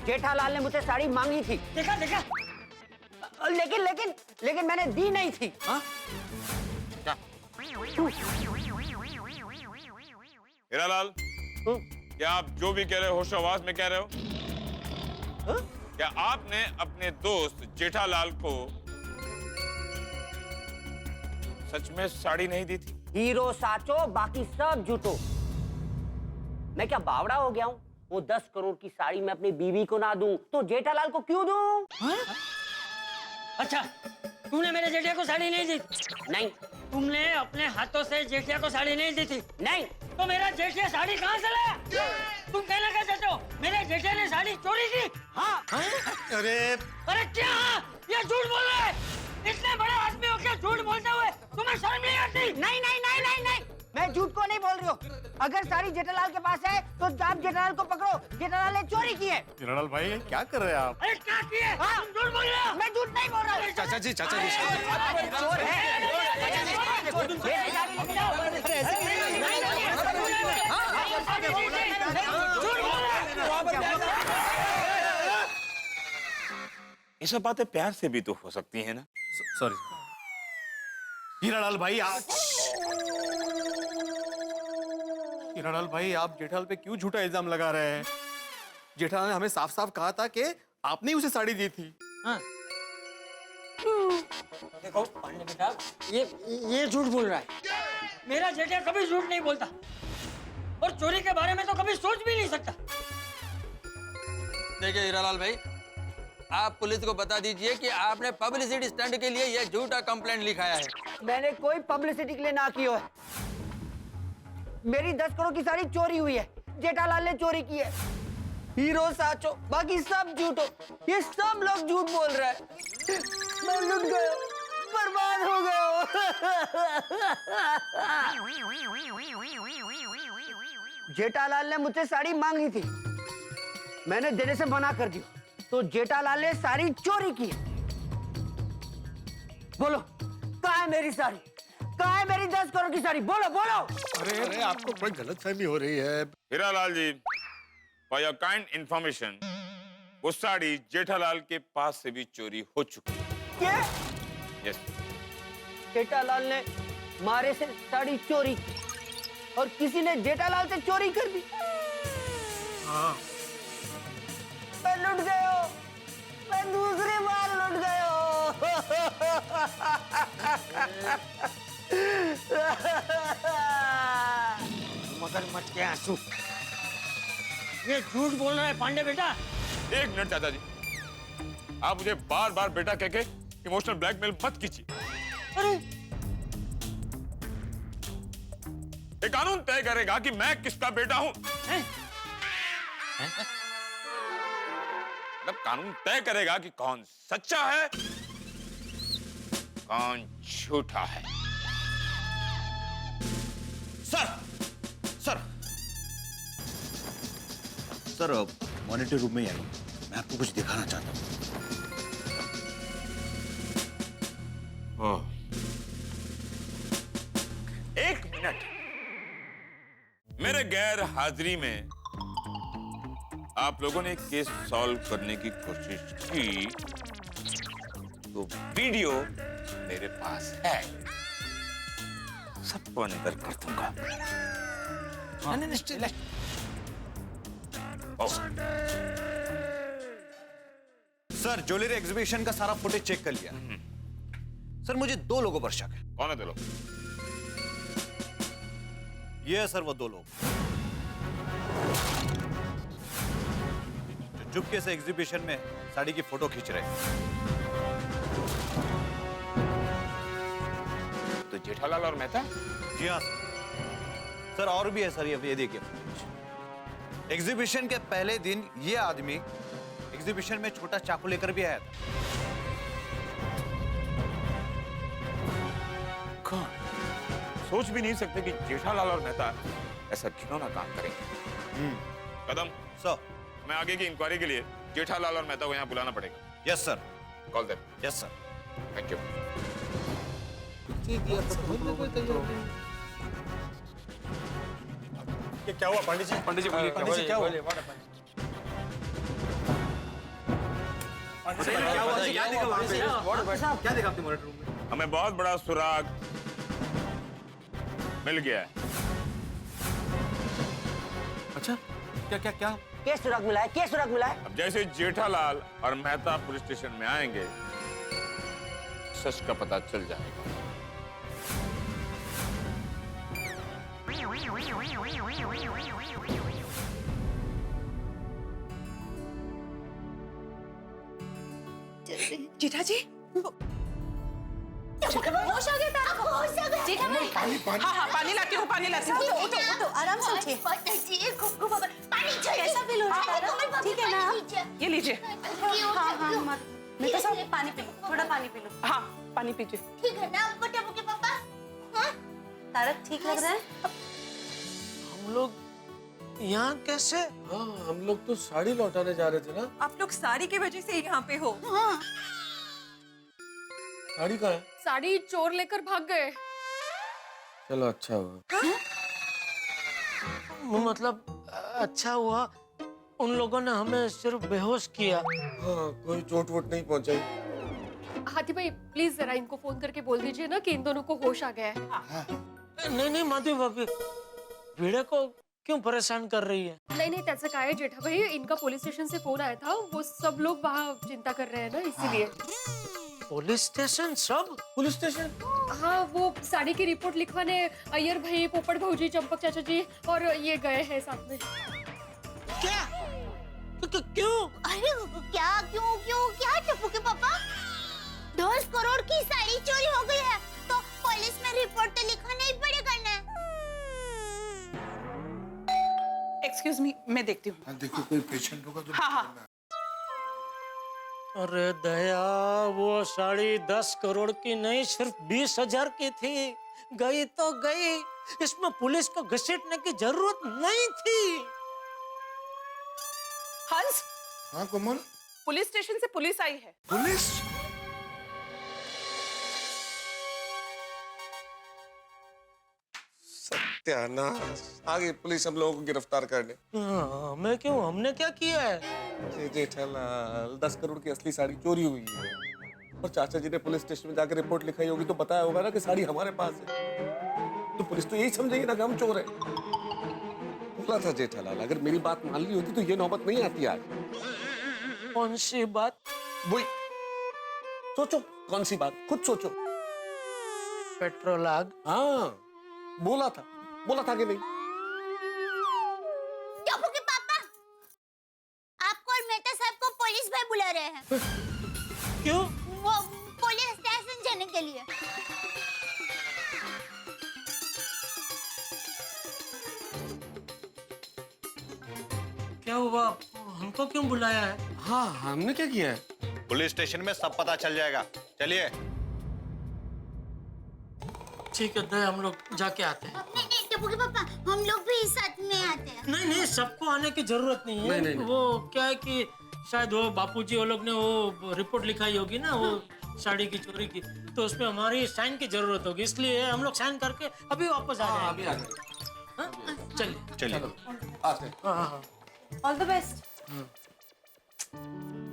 जेठालाल ने मुझसे साड़ी मांगी थी। देखा देखा। लेकिन मैंने दी नहीं थी। क्या? हीरालाल, क्या आप जो भी कह रहे हो होशो-हवास में कह रहे हो? क्या आपने अपने दोस्त जेठालाल को सच में साड़ी नहीं दी थी? हीरो साचो बाकी सब झूठो। मैं क्या बावड़ा हो गया हूँ? वो 10 करोड़ की साड़ी मैं अपनी बीवी को ना दूं तो जेठालाल को क्यों दूं? अच्छा, तूने मेरे जेठिया को साड़ी नहीं दी? नहीं। तुमने अपने हाथों से जेठिया को साड़ी नहीं दी थी? नहीं। तो मेरा जेठिया साड़ी कहाँ से लाया? तुम कहना क्या चाहते हो? मेरे जेठिया ने साड़ी चोरी की? हाँ। अरे क्या? ये झूठ बोल रहा है। इतने बड़े आदमी हो क्या झूठ बोलते हुए तुम्हें शर्म नहीं आती? नहीं, मैं झूठ को नहीं बोल रही हूँ। अगर साड़ी जेठालाल के पास है तो आप जेठालाल को पकड़ो। जेठालाल ने चोरी की है। हिरालाल भाई, क्या कर रहे हैं आप? अरे क्या किए? तुम झूठ बोल रहे हो? मैं झूठ नहीं बोल रहा हूँ। चाचा जी, चोर ये सब बातें प्यार से भी तो हो सकती है ना? सॉरी हिरालाल भाई, हिरालाल भाई, आप जेठालाल पे क्यों झूठा इल्जाम लगा रहे हैं? जेठालाल ने हमें साफ साफ कहा था कि आपने ही उसे साड़ी दी थी। हाँ। देखो पांडे बेटा, ये झूठ बोल रहा है। मेरा जेठिया कभी झूठ नहीं बोलता और चोरी के बारे में तो कभी सोच भी नहीं सकता। देखिए हीरालाल भाई, आप पुलिस को बता दीजिए कि आपने पब्लिसिटी स्टंट के लिए यह झूठा कंप्लेंट लिखाया है। मैंने कोई पब्लिसिटी के लिए ना की है। मेरी 10 करोड़ की साड़ी चोरी हुई है। जेठालाल ने चोरी की है। हीरो साचो बाकी सब झूठो। ये सब लोग झूठ बोल रहे हैं। मैं लुट गया, बर्बाद हो गया। जेठालाल ने मुझसे साड़ी मांगी थी, मैंने देने से मना कर दिया तो जेठालाल ने साड़ी चोरी की है। बोलो, कहाँ है मेरी साड़ी? कहाँ है मेरी 10 करोड़ की साड़ी? बोलो बोलो। अरे आपको कोई गलतफहमी हो रही है। हीरालाल जी, फॉर योर काइंड इंफॉर्मेशन, वो साड़ी जेठालाल के पास से भी चोरी हो चुकी है। क्या? यस। जेठालाल ने मारे से साड़ी चोरी की और किसी ने जेठालाल से चोरी कर दी। हाँ। मैं लुट गया, मैं दूसरी बार लुट गया। मगरमच्छ के आंसू। ये झूठ बोल रहा है पांडे बेटा। 1 मिनट चाचा जी, आप मुझे बार बार बेटा कह के इमोशनल ब्लैकमेल मत कीजिए। अरे ये कानून तय करेगा कि मैं किसका बेटा हूं। मतलब कानून तय करेगा कि कौन सच्चा है, कौन झूठा है। सर मॉनिटर रूम में ही आइए, मैं आपको कुछ दिखाना चाहता हूँ। 1 मिनट, मेरे गैर हाजिरी में आप लोगों ने केस सॉल्व करने की कोशिश की तो वीडियो मेरे पास है। सब अंदर कर दूंगा। सर ज्वेलरी एग्जीबिशन का सारा फुटेज चेक कर लिया। सर मुझे 2 लोगों पर शक है। कौन है 2 लोग? ये है सर वो 2 लोग जो चुपके से एग्जीबिशन में साड़ी की फोटो खींच रहे हैं। तो जेठालाल और मेहता? जी हाँ सर और भी है सर, ये देखिए एग्जीबिशन के पहले दिन ये आदमी एग्जीबिशन में छोटा चाकू लेकर भी आया था। कौन? सोच भी नहीं सकते कि जेठालाल और मेहता ऐसा घिनौना काम करेंगे। कदम सर, मैं आगे की इंक्वायरी के लिए जेठालाल और मेहता को यहाँ बुलाना पड़ेगा। Yes sir. Call they. Yes sir. Thank you. ये क्या हुआ पंडित जी? पंडित जी बोलिए, पंडित जी क्या हुआ? क्या देखा आपने मॉनिटर रूम में? हमें बहुत बड़ा सुराग मिल गया है। अच्छा, क्या क्या क्या? क्या सुराग मिला है? क्या सुराग मिला है? अब जैसे जेठालाल और मेहता पुलिस स्टेशन में आएंगे, सच का पता चल जाएगा। जेठा जी होश आ गया तारा को। होश आ गया। जेठा भाई हाँ हाँ पानी लाती हूँ, पानी लाती हूँ। उठो आराम से उठिए। पानी चाहिए। कैसा फील हो रहा है तारा? ठीक है ना? ये लीजिए। हाँ हाँ मत। मेरे साथ पानी पी लो, थोड़ा पानी पी लो। हाँ पानी पीजिए। ठीक है ना बटे के पापा? हाँ? तारा ठीक लग रहा है? हम लोग यहाँ कैसे? हाँ हम लोग तो साड़ी लौटाने जा रहे थे ना। आप लोग साड़ी की वजह से यहाँ पे हो। हाँ। साड़ी कहाँ है? साड़ी चोर लेकर भाग गए। चलो अच्छा हुआ। मतलब अच्छा हुआ उन लोगों ने हमें सिर्फ बेहोश किया। हाँ कोई चोट वोट नहीं पहुंचाई। हाथी भाई प्लीज जरा इनको फोन करके बोल दीजिए ना कि इन दोनों को होश आ गया है। नहीं नहीं माधवी भाभी, भिड़े को क्यों परेशान कर रही है? नहीं त्याचं काय आहे जेठा भाई, इनका पुलिस स्टेशन से फोन आया था, वो सब लोग वहाँ चिंता कर रहे हैं ना इसीलिए। Police station? सब पुलिस स्टेशन? हाँ वो साड़ी की रिपोर्ट लिखवाने अय्यर भाई, पोपट भाऊजी, चंपक चाचा जी और ये गए हैं साथ में। क्या? क्यों? अरे क्या क्यों क्यों क्या टप्पू के पापा? 10 करोड़ की साड़ी चोरी हो गई है तो पुलिस में रिपोर्ट तो लिखवाना ही पड़ेगा ना। एक्सक्यूज मी, मैं देखती हूँ। देखो कोई पेशेंट होगा तो। हाँ हाँ। अरे दया, वो साड़ी 10 करोड़ की नहीं सिर्फ 20,000 की थी। गई तो गई, इसमें पुलिस को घसीटने की जरूरत नहीं थी। हंस। हाँ कोमल। पुलिस स्टेशन से पुलिस आई है। पुलिस? सत्यानाश, आगे पुलिस हम लोगों को गिरफ्तार करने। मैं क्यों? हमने क्या किया है? जेठालाल 10 करोड़ की असली साड़ी चोरी हुई है और चाचा जी ने पुलिस स्टेशन में जाकर रिपोर्ट लिखाई होगी तो बताया होगा ना कि साड़ी हमारे पास है, तो पुलिस तो यही समझेगी ना कि हम चोर है। बोला था जेठालाल, अगर मेरी बात मान ली होती तो ये नौबत नहीं आती आज। कौन सी बात? वही सोचो, कौन सी बात? खुद सोचो। पेट्रोल आग? हाँ बोला था कि नहीं? टप्पू के पापा, आपको और मेहता साहब को पुलिस भाई बुला रहे हैं। क्यों? वो पुलिस स्टेशन जाने के लिए। क्या हुआ? हमको क्यों बुलाया है? हाँ हमने क्या किया है? पुलिस स्टेशन में सब पता चल जाएगा। चलिए। ठीक है दया, हम लोग जाके आते हैं। नहीं टप्पू के पापा, हम लोग भी साथ में आते हैं। नहीं सबको आने की जरूरत नहीं है। नहीं। वो क्या है कि शायद वो बापूजी वो लोग ने वो रिपोर्ट लिखाई होगी ना वो साड़ी की चोरी की, तो उसमें हमारी साइन की जरूरत होगी, इसलिए हम लोग साइन करके अभी वापस आ जाएंगे। अभी आ जाएंगे। चलिए आते हैं। हाँ। All the best.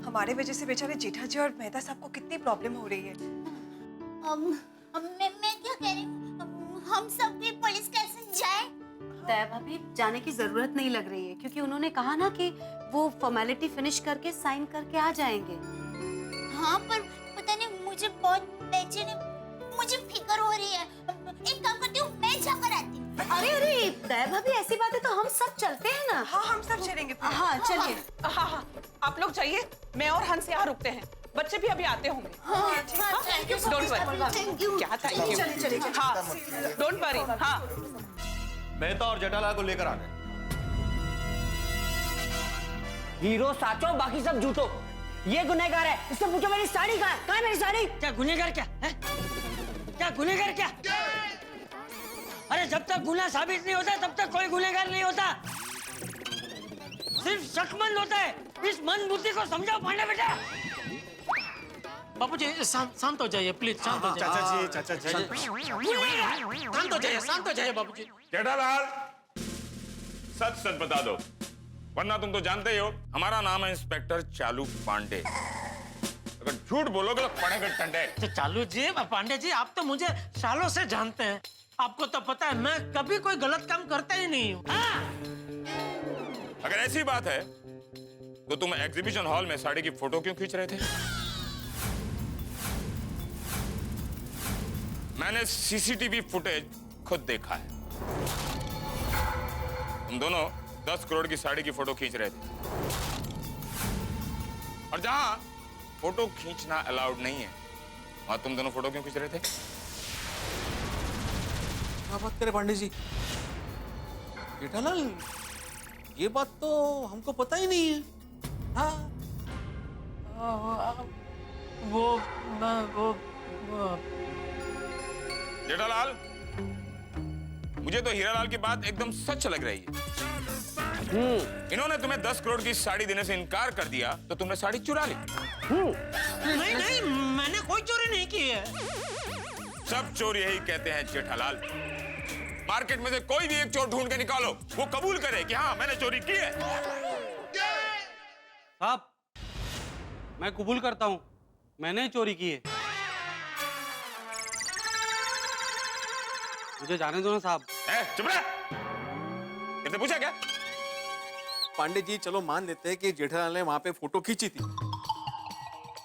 हमारे वजह से बेचारे जेठा जी और मेहता साहब को कितनी प्रॉब्लम हो रही है। मैं क्या कह रही हूँ, हम सब भी पुलिस स्टेशन जाए? दया भाभी जाने की जरूरत नहीं लग रही है क्योंकि उन्होंने कहा ना कि वो फॉर्मेलिटी फिनिश करके साइन करके आ जाएंगे। हाँ पर पता नहीं मुझे बहुत बेचैनी, मुझे फिक्र हो रही है। एक काम करती हूँ, मैं जाकर आती हूँ। अरे दया भाभी ऐसी बात है तो हम सब चलते हैं ना। हाँ हम सब चलेंगे फिर। हाँ चलिए। हाँ आप लोग जाइए, मैं और हंस यहाँ रुकते हैं, बच्चे भी अभी आते होंगे। Thank you don't worry. Thank you. क्या थैंक यू? चलिए हाँ डोंट वरी। हाँ मेहता और जेठालाल को लेकर आ गए। हीरो साचो बाकी सब झूठो। ये गुनहगार है, इससे पूछो मेरी साड़ी कहाँ है? कहाँ है मेरी साड़ी? क्या गुनहगार क्या है? क्या गुनहगार क्या? अरे जब तक गुनाह साबित नहीं होता तब तक कोई गुनहगार नहीं होता, सिर्फ शकमंद होता है। इस मंद बुद्धि को समझाओ पांडे बेटा। बाबूजी शांत हो जाइए प्लीज, शांत हो जाइए। चाचा जी शांत हो जाइए बाबूजी। जेठालाल, सच सच बता दो, वरना तुम तो जानते ही हो हमारा नाम है इंस्पेक्टर चालू पांडे। अगर झूठ बोलोगे तो पड़ेगा डंडे। तो चालू जी, पांडे जी, आप तो मुझे सालों से जानते हैं, आपको तो पता है मैं कभी कोई गलत काम करता ही नहीं हूँ। अगर ऐसी बात है तो तुम एग्जीबिशन हॉल में साड़ी की फोटो क्यों खींच रहे थे? मैंने सीसीटीवी फुटेज खुद देखा है। तुम दोनों 10 करोड़ की साड़ी की फोटो खींच रहे थे और जहां फोटो खींचना अलाउड नहीं है वहां तुम दोनों फोटो क्यों खींच रहे थे? क्या बात करे पांडे जी? जेठालाल, ये बात तो हमको पता ही नहीं है। हाँ वो जेठालाल, मुझे तो हीरालाल की बात एकदम सच लग रही है। इन्होंने तुम्हें 10 करोड़ की साड़ी देने से इनकार कर दिया तो तुमने साड़ी चुरा ली। नहीं नहीं, मैंने कोई चोरी नहीं की है। सब चोर यही कहते हैं जेठालाल। मार्केट में से कोई भी एक चोर ढूंढ के निकालो, वो कबूल करे कि हाँ मैंने चोरी की है। साहब, मैं कबूल करता हूँ, मैंने ही चोरी की है। मुझे जाने दो ना साहब। चुप रह। किसने पूछा क्या? पांडे जी चलो मान लेते हैं कि जेठालाल ने वहां पे फोटो खींची थी,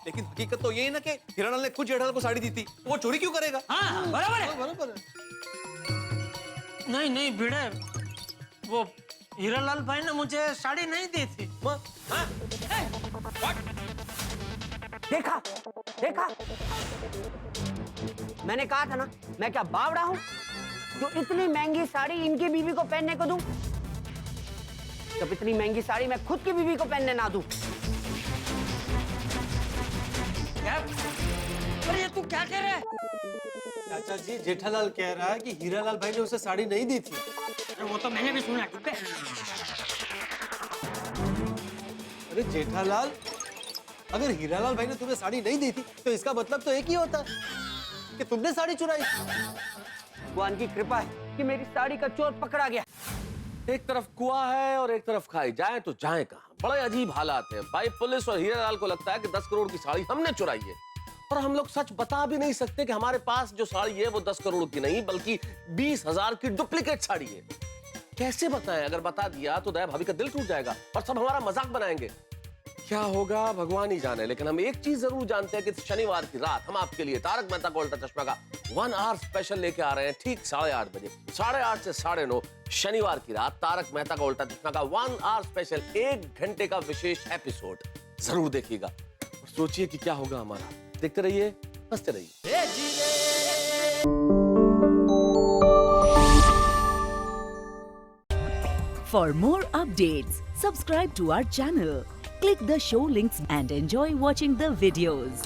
लेकिन हकीकत तो यही ना कि हीरालाल ने खुद जेठालाल को साड़ी दी थी, वो चोरी क्यों करेगा? हाँ बराबर है। बराबर है। नहीं नहीं भिड़े, वो हीरालाल भाई ने मुझे साड़ी नहीं दी थी। देखा देखा, मैंने कहा था ना, मैं क्या बावड़ा हूँ जो इतनी महंगी साड़ी इनकी बीवी को पहनने को दूं, जब इतनी महंगी साड़ी मैं खुद की बीवी को पहनने ना दूं। क्या? अरे ये तू क्या कह रहा है? चाचा जी, जेठालाल कह रहा है कि हीरालाल भाई ने उसे साड़ी नहीं दी थी। अरे वो तो मैंने भी सुना। अरे जेठालाल, अगर हीरालाल भाई ने तुम्हें साड़ी नहीं दी थी तो इसका मतलब तो एक ही होता है कि तुमने साड़ी चुराई। भगवान की कृपा है कि मेरी साड़ी का चोर पकड़ा गया। एक तरफ कुआं है और एक तरफ खाई, जाए तो जाए कहां। बड़े अजीब हालात हैं भाई। पुलिस और हीरालाल को लगता है कि 10 करोड़ की साड़ी हमने चुराई है, और हम लोग सच बता भी नहीं सकते कि हमारे पास जो साड़ी है वो 10 करोड़ की नहीं बल्कि 20,000 की डुप्लीकेट साड़ी है। कैसे बताएं? अगर बता दिया तो दया भाभी का दिल टूट जाएगा और सब हमारा मजाक बनाएंगे। क्या होगा भगवान ही जाने, लेकिन हम एक चीज जरूर जानते हैं कि शनिवार की रात हम आपके लिए तारक मेहता का उल्टा चश्मा का 1 आवर स्पेशल लेके आ रहे हैं, ठीक 8:30 बजे। 8:30 से 9:30 शनिवार की रात तारक मेहता का उल्टा चश्मा का 1 आवर स्पेशल, 1 घंटे का विशेष एपिसोड जरूर देखिएगा और सोचिए कि क्या होगा हमारा। देखते रहिए, हंसते रहिए। For more updates, subscribe to our channel, click the show links and enjoy watching the videos.